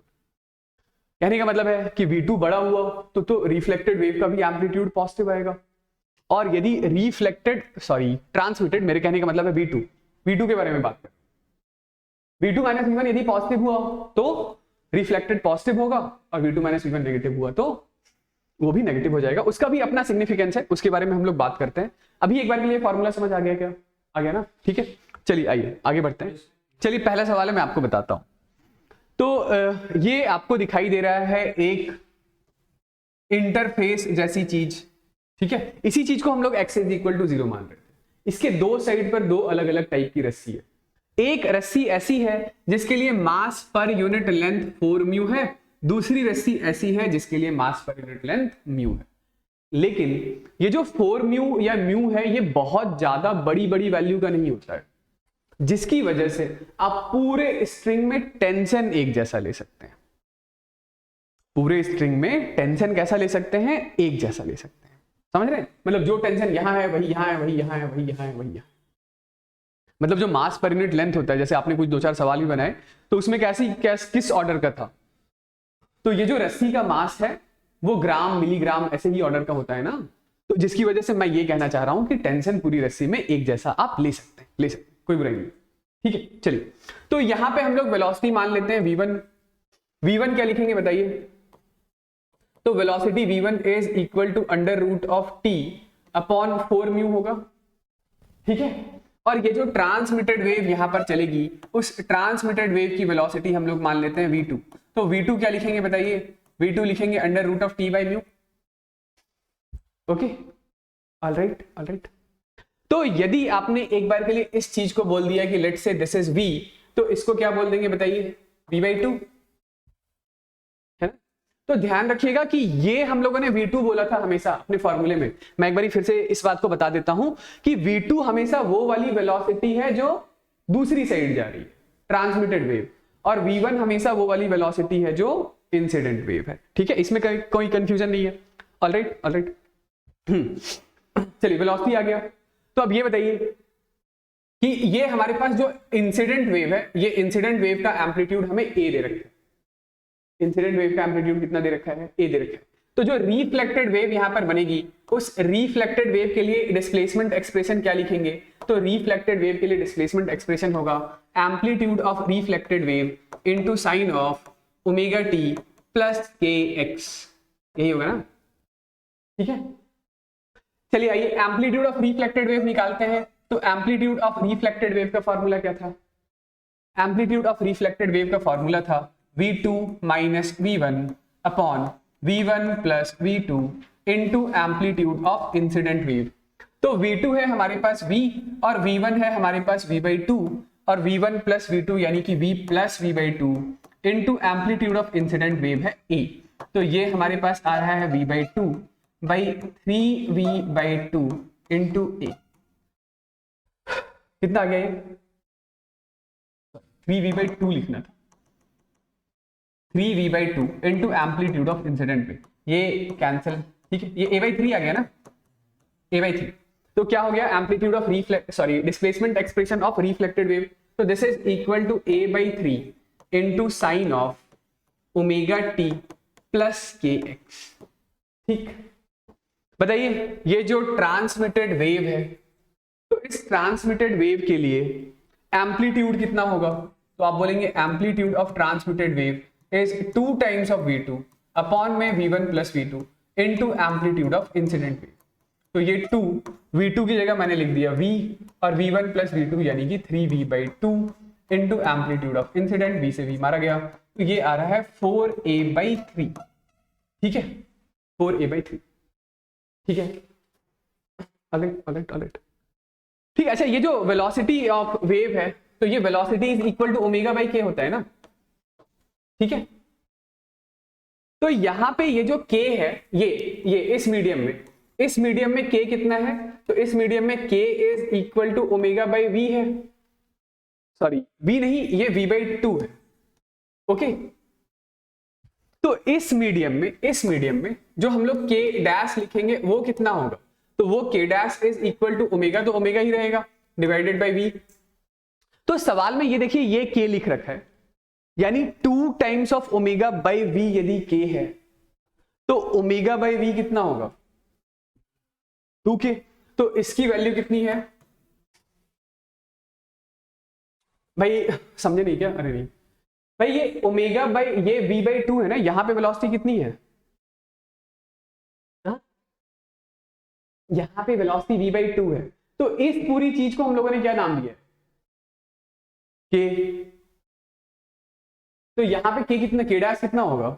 कहने का मतलब है कि V2 बड़ा हुआ तो रिफ्लेक्टेड वेव का भी एम्पलीट्यूड पॉजिटिव आएगा, और यदि ट्रांसमिटेड, मेरे कहने का मतलब है V2 के बारे में बात करें, V2 माइनस V1 यदि पॉजिटिव हुआ तो रिफ्लेक्टेड पॉजिटिव होगा, और V2 माइनस V1 नेगेटिव हुआ तो वो भी नेगेटिव हो जाएगा। उसका भी अपना सिग्निफिकेंस है, उसके बारे में हम लोग बात करते हैं। अभी एक बार के लिए फॉर्मूला समझ आ गया क्या, आ गया ना, ठीक है। चलिए आइए आगे बढ़ते हैं। चलिए पहला सवाल है, मैं आपको बताता हूं। तो ये आपको दिखाई दे रहा है एक इंटरफेस जैसी चीज, ठीक है, इसी चीज को हम लोग x इज इक्वल टू 0 मान रहे थे। इसके दो साइड पर दो अलग अलग टाइप की रस्सी है। एक रस्सी ऐसी है जिसके लिए मास पर यूनिट लेंथ 4 म्यू है, दूसरी रस्सी ऐसी है जिसके लिए मास पर यूनिट लेंथ म्यू है। लेकिन ये जो 4 म्यू या म्यू है ये बहुत ज्यादा बड़ी बड़ी वैल्यू का नहीं होता है, जिसकी वजह से आप पूरे स्ट्रिंग में टेंशन एक जैसा ले सकते हैं। पूरे स्ट्रिंग में टेंशन कैसा ले सकते हैं? एक जैसा ले सकते हैं। समझ रहे हैं? मतलब जो टेंशन यहां है वही यहां है, वही यहां है, वही यहां है, वही यहां। मतलब जो मास पर यूनिट लेंथ होता है, जैसे आपने कुछ 2-4 सवाल भी बनाए तो उसमें किस ऑर्डर का था, तो ये जो रस्सी का मास है वो ग्राम मिलीग्राम ऐसे ही ऑर्डर का होता है ना। तो जिसकी वजह से मैं ये कहना चाह रहा हूं कि टेंशन पूरी रस्सी में एक जैसा आप ले सकते हैं, कोई बुराई नहीं। ठीक है, चलिए तो यहां पे हम लोग वेलोसिटी मान लेते हैं v1। v1 क्या लिखेंगे बताइए? तो velocity v1 is equal to under root of t upon 4 mu होगा। ठीक है, और ये जो ट्रांसमिटेड वेव यहां पर चलेगी उस ट्रांसमिटेड वेव की वेलोसिटी हम लोग मान लेते हैं v2। तो v2 क्या लिखेंगे बताइए? v2 लिखेंगे under root of t by mu. Okay, alright. तो यदि आपने एक बार के लिए इस चीज को बोल दिया कि let's say this is v, तो इसको क्या बोल देंगे बताइए? v बाई 2 है ना। तो ध्यान रखिएगा कि ये हम लोगों ने v2 बोला था हमेशा अपने फॉर्मूले में। मैं एक बार फिर से इस बात को बता देता हूं कि v2 हमेशा वो वाली वेलोसिटी है जो दूसरी साइड जा रही है, ट्रांसमिटेड वेव, और v1 हमेशा वो वाली वेलोसिटी है जो इंसिडेंट वेव है। ठीक है, इसमें कोई कंफ्यूजन नहीं है। ऑलराइट। चलिए वेलोसिटी आ गया। तो अब ये बताइए कि ये हमारे पास जो इंसिडेंट वेव है, ये इंसिडेंट वेव का एम्पलीट्यूड हमें a दे रखा है। इंसिडेंट वेव का एम्पलीट्यूड कितना दे रखा है? a दे रखा है। तो जो रिफ्लेक्टेड वेव यहां पर बनेगी उस रिफ्लेक्टेड वेव के लिए डिस्प्लेसमेंट एक्सप्रेशन क्या लिखेंगे? तो रिफ्लेक्टेड वेव के लिए डिस्प्लेसमेंट एक्सप्रेशन होगा amplitude of reflected wave into sine of omega t plus k x. यही होगा ना? ठीक है, चलिए आइए एम्पलीट्यूड ऑफ रिफ्लेक्टेड वेव निकालते हैं। तो एम्पलीट्यूड ऑफ रिफ्लेक्टेड वेव का फॉर्मूला क्या था? एम्पलीट्यूड ऑफ रिफ्लेक्टेड वेव का फॉर्मूला था v2 minus v1 upon v1 plus v2 into amplitude of incident wave. तो v2 है हमारे पास v और v1 है हमारे पास v बाई 2 और v1 प्लस v2 यानी कि v plus v by 2 into amplitude of incident wave है a। तो ये हमारे पास आ रहा है v by 2 by 3v by 2 into a। कितना आ गया ये? 3v बाई 2 लिखना था, 3v by 2 into amplitude of incident wave. ये कैंसिल, ठीक है, ये a बाई 3 आ गया ना, a बाई 3। तो क्या हो गया? Amplitude of displacement expression of reflected wave. तो this is equal to a by 3 into sine of omega t plus k x. ठीक, बताइए ये जो ट्रांसमिटेड वेव है, तो इस ट्रांसमिटेड वेव के लिए एम्पलीट्यूड कितना होगा? तो आप बोलेंगे amplitude of transmitted wave is 2 times of v2 upon में v1 plus v2 into amplitude of incident wave. तो ये 2 v2 की जगह मैंने लिख दिया v और v1 प्लस v2 यानी कि 3v by 2 into amplitude of incident, v से v मारा गया, तो ये आ रहा है 4a बाई 3। ठीक है, 4a बाई 3। ठीक है, ऑलराइट। ठीक है, अच्छा ये जो वेलोसिटी ऑफ वेव है, तो ये velocity is equal to omega by k होता है ना। ठीक है, तो यहां पे ये जो k है, ये इस मीडियम में k कितना है? तो इस मीडियम में k is equal to omega by v है। सॉरी, v नहीं, ये v बाई 2 है। ओके, तो इस मीडियम में जो हम लोग k डैश लिखेंगे वो कितना होगा? तो वो k dash is equal to omega, तो ओमेगा ही रहेगा डिवाइडेड बाई v। तो सवाल में ये देखिए ये k लिख रखा है, यानी 2 times of omega by v यदि k है तो ओमेगा बाई v कितना होगा? 2k। तो इसकी वैल्यू कितनी है भाई? समझे नहीं क्या? अरे नहीं भाई, ये ओमेगा बाई ये v बाई 2 है ना, यहां पे वेलोसिटी कितनी है? यहां पे वेलोसिटी v बाई 2 है। तो इस पूरी चीज को हम लोगों ने क्या नाम दिया? k। तो यहां पे k कितना, k डैश कितना होगा?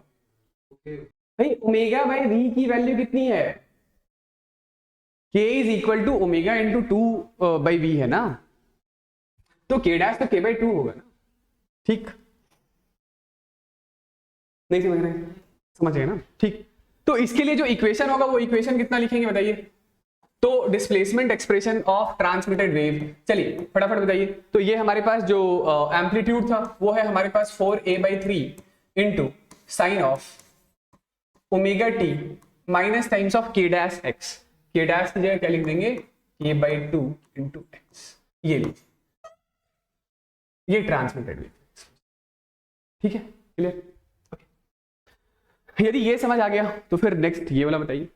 भाई ओमेगा बाई वी की वैल्यू कितनी है, k is equal to omega into 2 by v है ना, तो k डैश तो k बाई 2 होगा ना, ठीक, नहीं समझ रहे, समझ गए ना, ठीक। तो इसके लिए जो इक्वेशन होगा वो इक्वेशन कितना लिखेंगे बताइए, तो displacement expression of transmitted wave, चलिए फटाफट बताइए। तो ये हमारे पास जो एम्पलीट्यूड था वो है हमारे पास 4a/3 into sine of omega t minus times of k dash x, k dash की जगह क्या लिख देंगे k/2 इंटू x, ये लीजिए, ये ट्रांसमिटेड वेव, ठीक है, क्लियर। यदि ये समझ आ गया तो फिर नेक्स्ट ये वाला बताइए।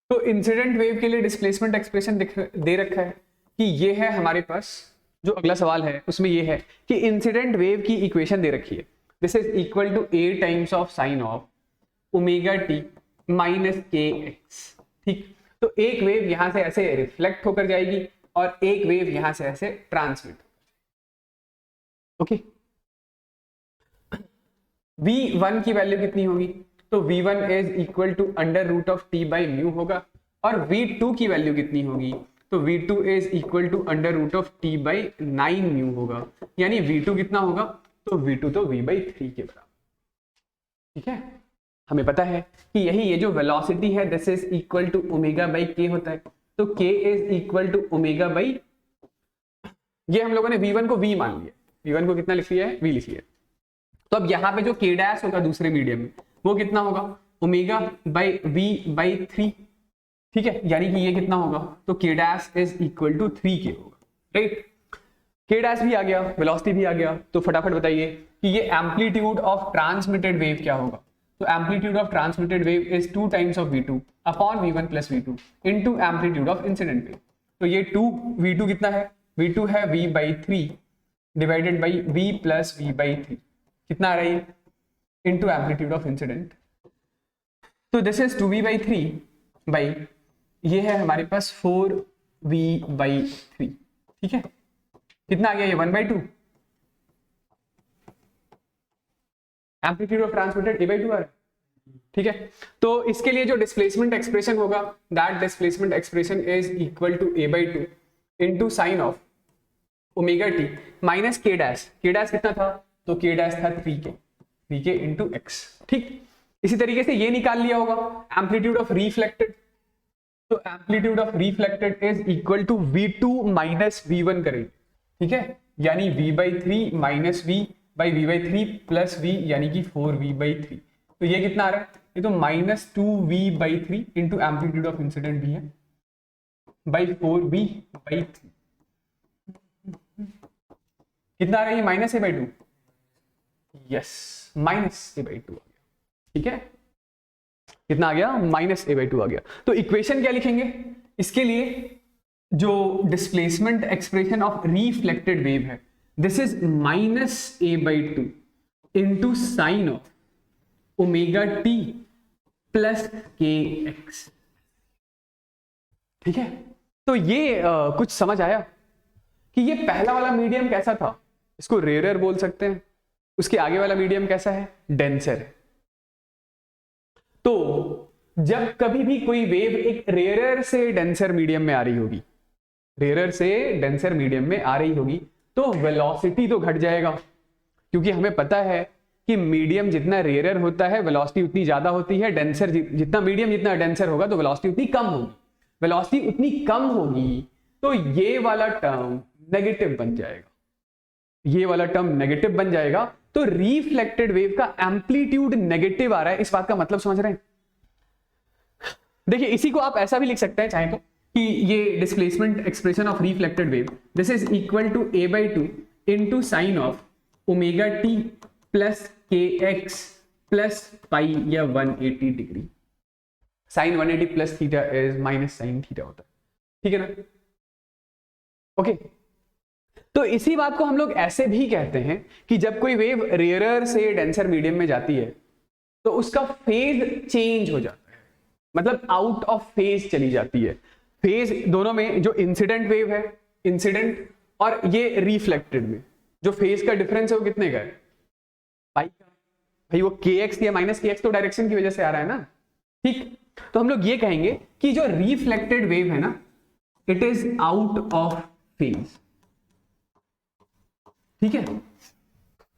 तो इंसिडेंट वेव के लिए डिस्प्लेसमेंट एक्सप्रेशन दे रखा है कि ये है हमारे पास, जो अगला सवाल है उसमें ये है कि इंसिडेंट वेव की इक्वेशन दे रखी है, this is equal to a times of sine of omega t minus kx, ठीक। तो एक वेव यहां से ऐसे रिफ्लेक्ट होकर जाएगी और एक वेव यहां से ऐसे ट्रांसमिट, ओके। v1 की वैल्यू कितनी होगी, तो v1 is equal to under root of t by mu होगा, और v2 की वैल्यू कितनी होगी, तो v2 is equal to under root of t by 9 mu होगा, यानी v2 कितना होगा, तो v2 तो v/3 के बराबर, ठीक है। हमें पता है कि ये जो वेलोसिटी है this is equal to omega by k होता है, तो k is equal to omega by, ये हम लोगों ने v1 को v मान लिया, v1 को कितना लिख लिया है, v लिख लिया। तो अब यहाँ पे जो k डैश होगा दूसरे मीडियम में वो कितना होगा, ओमेगा बाई v/3, ठीक है, यानी कि ये कितना होगा, तो k dash is equal to 3k होगा, राइट। k डैश भी आ गया, वेलोसिटी भी आ गया, तो फटाफट बताइए कि ये एम्पलीट्यूड ऑफ ट्रांसमिटेड वेव क्या होगा, तो amplitude of transmitted wave is 2 times of v2 upon v1 plus v2 into amplitude of incident wave. तो ये v2 कितना है, v2 है v/3 divided by v plus v/3, कितना आ रहा है इंटू एम्पलीट्यूड ऑफ इंसिडेंट, तो दिस इज 2v/3 बाई, ये है हमारे पास 4v/3, ठीक है, कितना आ गया ये 1/2, एम्पलीट्यूड ऑफ ट्रांसमिटेड a/2 आ रहा है, ठीक है। तो इसके लिए जो डिस्प्लेसमेंट एक्सप्रेशन होगा, that displacement expression is equal to a/2 into sine of omega t minus k dash, k dash कितना था, तो k डैश था 3k इंटू x, ठीक। इसी तरीके से ये निकाल लिया होगा एम्पलीट्यूड ऑफ रिफ्लेक्टेड, तो amplitude of reflected is equal to v2 minus v1 करेंगे, ठीक है, यानी v/3 minus v by v/3 plus v, यानी कि 4v/3, तो ये कितना आ रहा है, ये तो minus 2v/3 into amplitude of incident भी है बाई 4v/3, कितना आ रहा है ये minus a/2, yes minus a/2 आ गया, ठीक है, कितना आ गया, माइनस a/2 आ गया। तो इक्वेशन क्या लिखेंगे इसके लिए, जो displacement expression of reflected wave है, this is minus a/2 into sine of omega t plus kx, ठीक है। तो ये कुछ समझ आया कि ये पहला वाला मीडियम कैसा था, इसको रेयरर बोल सकते हैं, उसके आगे वाला मीडियम कैसा है, डेंसर है। तो जब कभी भी कोई वेव एक रेयरर से डेंसर मीडियम में आ रही होगी, रेयरर से डेंसर मीडियम में आ रही होगी, तो वेलोसिटी तो घट जाएगा, क्योंकि हमें पता है कि मीडियम जितना रेयरर होता है वेलोसिटी उतनी ज्यादा होती है, डेंसर जितना मीडियम जितना डेंसर होगा तो वेलोसिटी उतनी कम होगी, वेलोसिटी उतनी कम होगी तो ये वाला टर्म नेगेटिव बन जाएगा, ये वाला टर्म नेगेटिव बन जाएगा, तो रिफ्लेक्टेड वेव का एम्पलीट्यूड नेगेटिव आ रहा है, इस बात का मतलब समझ रहे हैं। देखिए इसी को आप ऐसा भी लिख सकते हैं चाहे तो, कि ये displacement expression of reflected wave this is equal to a/2 into sine of omega t plus kx plus pi या 180 degree, sine 180 plus theta is minus sine theta होता है, ठीक है ना, ओके। तो इसी बात को हम लोग ऐसे भी कहते हैं कि जब कोई वेव रेयरर से डेंसर मीडियम में जाती है तो उसका फेज चेंज हो जाता है, मतलब आउट ऑफ फेज चली जाती है, फेज दोनों में, जो इंसिडेंट वेव है, इंसिडेंट और ये रिफ्लेक्टेड में जो फेज का डिफरेंस है वो कितने का है, पाई का, भाई वो kx या माइनस kx तो डायरेक्शन की वजह से आ रहा है ना, ठीक। तो हम लोग ये कहेंगे कि जो रिफ्लेक्टेड वेव है ना, it is out of phase, ठीक है।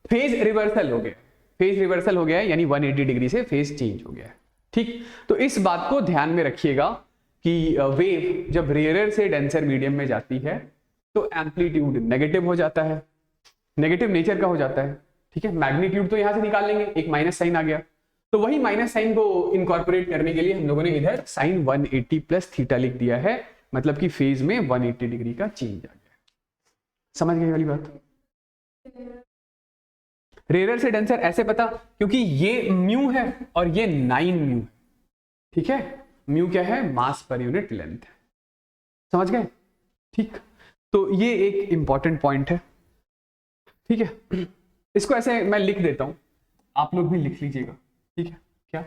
फेज रिवर्सल हो गया, फेज रिवर्सल हो गया है, यानी 180 डिग्री से फेज चेंज हो गया है, ठीक। तो इस बात को ध्यान में रखिएगा कि वेव जब रेयरर से डेंसर मीडियम में जाती है तो एम्पलीट्यूड नेगेटिव हो जाता है, नेगेटिव नेचर का हो जाता है, ठीक है। मैग्नीट्यूड तो यहां से निकाल लेंगे, एक माइनस साइन आ गया, तो वही माइनस साइन को इनकॉर्पोरेट करने के लिए हम लोगों ने इधर साइन 180 प्लस थीटा लिख दिया है, मतलब कि फेज में 180 डिग्री का चेंज आ गया। समझ गए वाली बात? रेयरर से डेंसर ऐसे पता क्योंकि ये म्यू है और ये 9 म्यू है, ठीक है। म्यू क्या है? मास पर यूनिट लेंथ है, समझ गए, ठीक। तो ये एक इंपॉर्टेंट पॉइंट है, ठीक है। इसको ऐसे मैं लिख देता हूं, आप लोग भी लिख लीजिएगा, ठीक है। क्या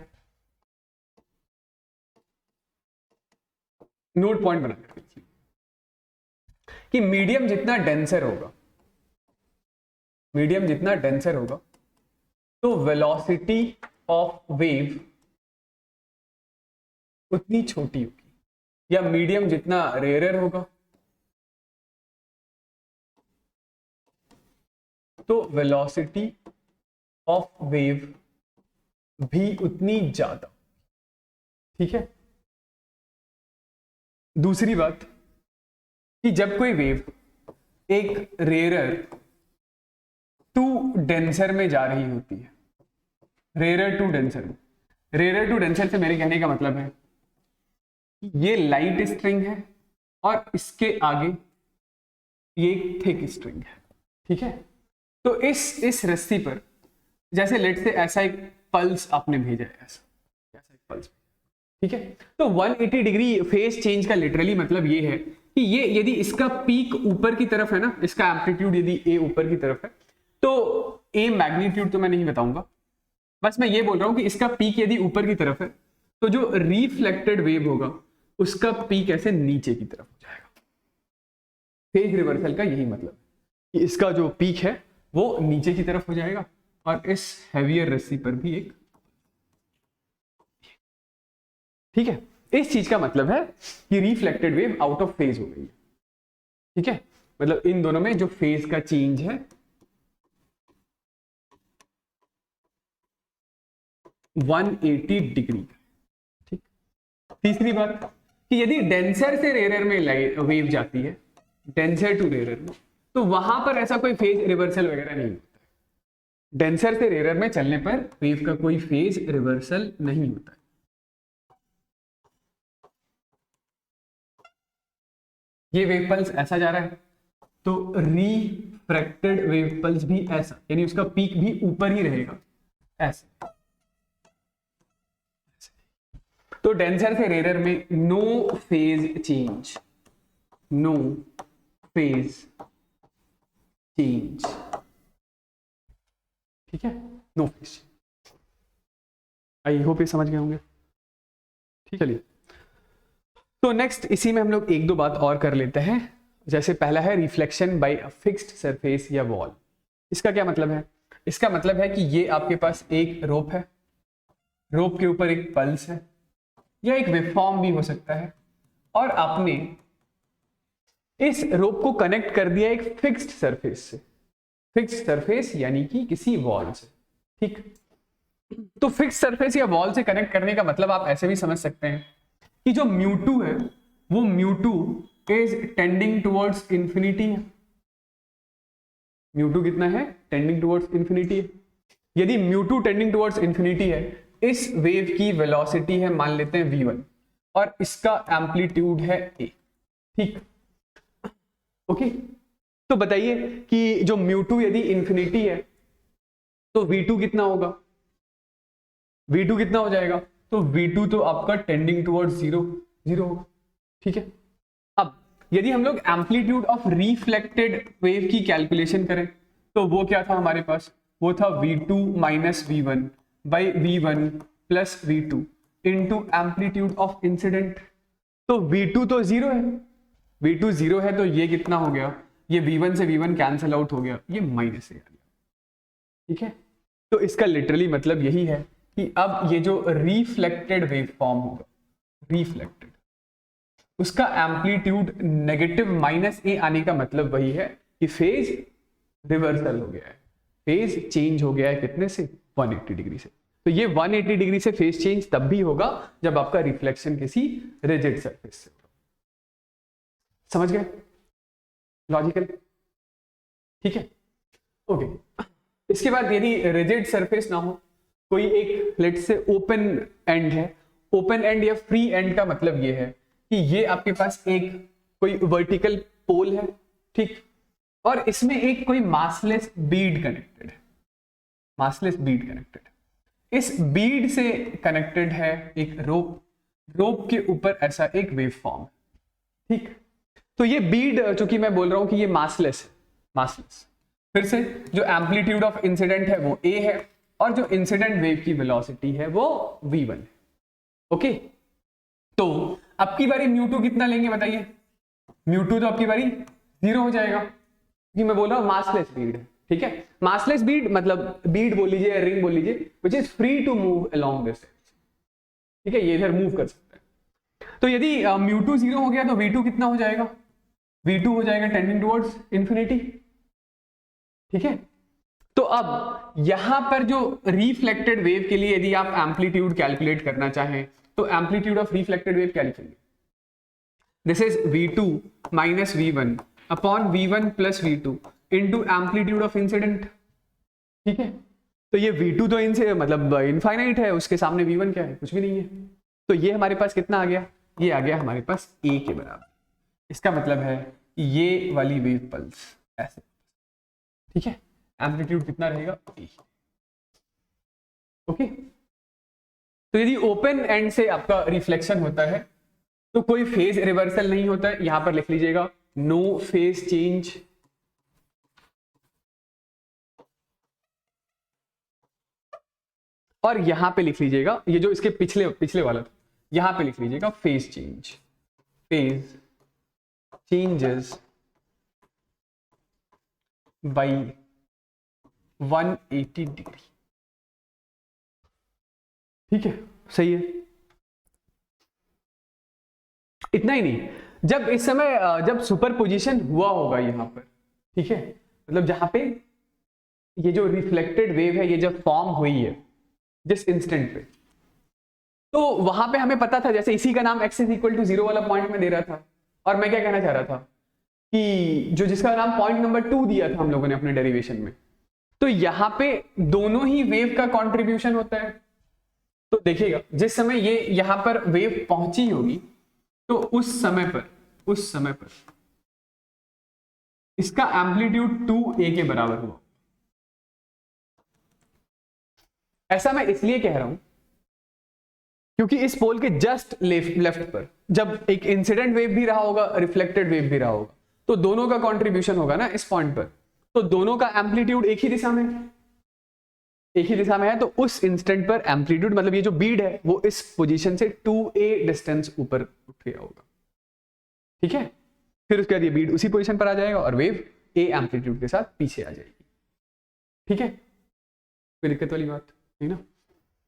नोट पॉइंट बना कर कि मीडियम जितना डेंसर होगा, मीडियम जितना डेंसर होगा तो वेलोसिटी ऑफ वेव उतनी छोटी होगी, या मीडियम जितना रेयरर होगा तो वेलोसिटी ऑफ वेव भी उतनी ज्यादा, ठीक है। दूसरी बात कि जब कोई वेव एक रेयरर टू डेंसर में जा रही होती है, रेयरर टू डेंसर में, रेयरर टू डेंसर से मेरे कहने का मतलब है ये लाइट स्ट्रिंग है और इसके आगे ये एक थिक स्ट्रिंग है, ठीक है। तो इस रस्सी पर जैसे लेट से ऐसा एक पल्स आपने भेजा है, ऐसा एक पल्स, ठीक है। तो 180 डिग्री फेज चेंज का लिटरली मतलब ये है कि ये यदि इसका पीक ऊपर की तरफ है ना, इसका एम्पलीट्यूड यदि ए ऊपर की तरफ है तो ए मैग्नीट्यूड तो मैं नहीं बताऊंगा, बस मैं ये बोल रहा हूं कि इसका पीक यदि ऊपर की तरफ है तो जो रिफ्लेक्टेड वेव होगा उसका पीक ऐसे नीचे की तरफ हो जाएगा। फेज रिवर्सल का यही मतलब कि इसका जो पीक है वो नीचे की तरफ हो जाएगा और इस हैवियर रस्सी पर भी एक, ठीक है। इस चीज का मतलब है कि reflected wave out of phase हो गई है, ठीक है। मतलब इन दोनों में जो फेज का चेंज है 180 डिग्री, ठीक। तीसरी बात कि यदि डेंसर से रेयरर में वेव जाती है, डेंसर टू रेयरर में, तो वहां पर ऐसा कोई फेज रिवर्सल वगैरह नहीं होता है। डेंसर से रेयरर में चलने पर वेव का कोई फेज रिवर्सल नहीं होता है। ये वेव पल्स ऐसा जा रहा है तो रिफ्रैक्टेड वेव पल्स भी ऐसा, यानी उसका पीक भी ऊपर ही रहेगा ऐसे। तो डेंसर से रेयरर में no phase change, no phase change, ठीक है, नो फेज। आई होप ये समझ गए होंगे, ठीक। चलिए तो नेक्स्ट इसी में हम लोग एक दो बात और कर लेते हैं। जैसे पहला है reflection by a fixed surface या वॉल। इसका क्या मतलब है? इसका मतलब है कि ये आपके पास एक रोप है, रोप के ऊपर एक पल्स है या एक वेवफॉर्म भी हो सकता है, और आपने इस रोप को कनेक्ट कर दिया एक फिक्स्ड सरफेस से, फिक्स्ड सरफेस यानी कि किसी वॉल से, ठीक। तो फिक्स्ड सरफेस या वॉल से कनेक्ट करने का मतलब आप ऐसे भी समझ सकते हैं कि जो μ2 है वो μ2 इज टेंडिंग टुवर्ड्स इंफिनिटी है। μ2 कितना है? टेंडिंग टुवर्ड्स इंफिनिटी है। यदि μ2 टेंडिंग टुवर्ड्स इंफिनिटी है, इस वेव की वेलोसिटी है मान लेते हैं v1 और इसका एम्पलीट्यूड है a, ठीक। ओके, तो बताइए कि जो μ2 यदि इंफिनिटी है तो v2 कितना होगा? v2 कितना हो जाएगा? तो v2 तो आपका टेंडिंग टुवर्ड्स जीरो होगा, ठीक है। अब यदि हम लोग एम्पलीट्यूड ऑफ रिफ्लेक्टेड वेव की कैलकुलेशन करें तो वो क्या था हमारे पास? वो था v2 minus v1 by v1 plus v2 into amplitude of incident. तो v2 तो जीरो है, v2 जीरो है तो ये कितना हो गया? ये v1 से v1 कैंसिल आउट हो गया, ये माइनस है, ठीक है। तो इसका लिटरली मतलब यही है कि अब ये जो रिफ्लेक्टेड वेव फॉर्म होगा, रिफ्लेक्टेड, उसका एम्पलीट्यूड नेगेटिव -a आने का मतलब वही है कि फेज रिवर्सल हो गया है, फेज चेंज हो गया है कितने से, 180 डिग्री से। तो ये 180 डिग्री से फेज चेंज तब भी होगा जब आपका रिफ्लेक्शन किसी रिजिड सरफेस से होगा। समझ गए? लॉजिकल, ठीक है, ओके। इसके बाद यदि रिजिड सरफेस ना हो, कोई एक लेट से ओपन एंड है, ओपन एंड या फ्री एंड का मतलब ये है कि ये आपके पास एक कोई वर्टिकल पोल है, ठीक, और इसमें एक कोई मासलेस बीड कनेक्टेड है, मासलेस बीड कनेक्टेड, इस बीड से कनेक्टेड है एक रोप, रोप के ऊपर ऐसा एक वेव फॉर्म, ठीक। तो ये बीड चूंकि मैं बोल रहा हूं कि ये मासलेस है, मासलेस, फिर से जो एम्पलीट्यूड ऑफ इंसिडेंट है वो a है और जो इंसिडेंट वेव की वेलोसिटी है वो v1 है, ओके। तो अब की बारी μ2 कितना लेंगे बताइए? μ2 तो अब की बारी 0 हो जाएगा क्योंकि मैं बोल रहा हूं मासलेस बीड है, ठीक है। मासलेस बीड मतलब बीड बोल लीजिए या रिंग बोल लीजिए, which is free to move along this, ठीक है, ये इधर मूव कर सकता है। तो यदि μ2 0 हो गया तो v2 कितना हो जाएगा? v2 हो जाएगा टेंडिंग टुवर्ड्स इंफिनिटी, ठीक है। तो अब यहां पर जो रिफ्लेक्टेड वेव के लिए यदि आप एम्पलीट्यूड कैलकुलेट करना चाहें तो एम्पलीट्यूड ऑफ रिफ्लेक्टेड वेव क्या लिखेंगे? This is v2 minus v1 upon v1 plus v2 into amplitude of incident, ठीक है। तो ये v2 तो इनसे मतलब इनफाइनाइट है, उसके सामने v1 क्या है? कुछ भी नहीं है। तो ये हमारे पास कितना आ गया? ये आ गया हमारे पास a के बराबर। इसका मतलब है कि ये वाली वेव पल्स ऐसे, ठीक है, एम्पलीट्यूड कितना रहेगा? a, okay. तो यदि ओपन एंड से आपका रिफ्लेक्शन होता है तो कोई फेज रिवर्सल नहीं होता है, यहां पर लिख लीजिएगा नो फेज चेंज, और यहां पे लिख लीजिएगा ये जो इसके पिछले वाला था, यहां पे लिख लीजिएगा phase change, phase changes by 180 degree, ठीक है, सही है। इतना ही नहीं, जब इस समय जब सुपरपोजिशन हुआ होगा यहां पर, ठीक है, मतलब जहां पे ये जो रिफ्लेक्टेड वेव है ये जब फॉर्म हुई है जिस इंस्टेंट पे, तो वहां पे हमें पता था, जैसे इसी का नाम x इज इक्वल टू 0 वाला पॉइंट में दे रहा था, और मैं क्या कहना चाह रहा था कि जो जिसका नाम पॉइंट नंबर 2 दिया था हम लोगों ने अपने डेरिवेशन में, तो यहां पे दोनों ही वेव का कंट्रीब्यूशन होता है। तो देखिएगा जिस समय ये यहां पर वेव पहुंची होगी तो उस समय पर इसका एम्पलीट्यूड 2a के बराबर हुआ। ऐसा मैं इसलिए कह रहा हूं क्योंकि इस पोल के जस्ट लेफ्ट पर जब एक इंसिडेंट वेव भी रहा होगा, रिफ्लेक्टेड वेव भी रहा होगा, तो दोनों का कंट्रीब्यूशन होगा ना इस पॉइंट पर, तो दोनों का एम्पलीट्यूड एक ही दिशा में है, तो उस इंस्टेंट पर एम्पलीट्यूड मतलब ये जो बीड है वो इस पोजीशन से 2a डिस्टेंस ऊपर उठ गया होगा, ठीक है। फिर उसके बाद ये बीड उसी पोजीशन पर आ जाएगा और वेव a एम्पलीट्यूड के साथ पीछे आ जाएगी, ठीक है। कोई दिक्कत वाली बात नहीं ना?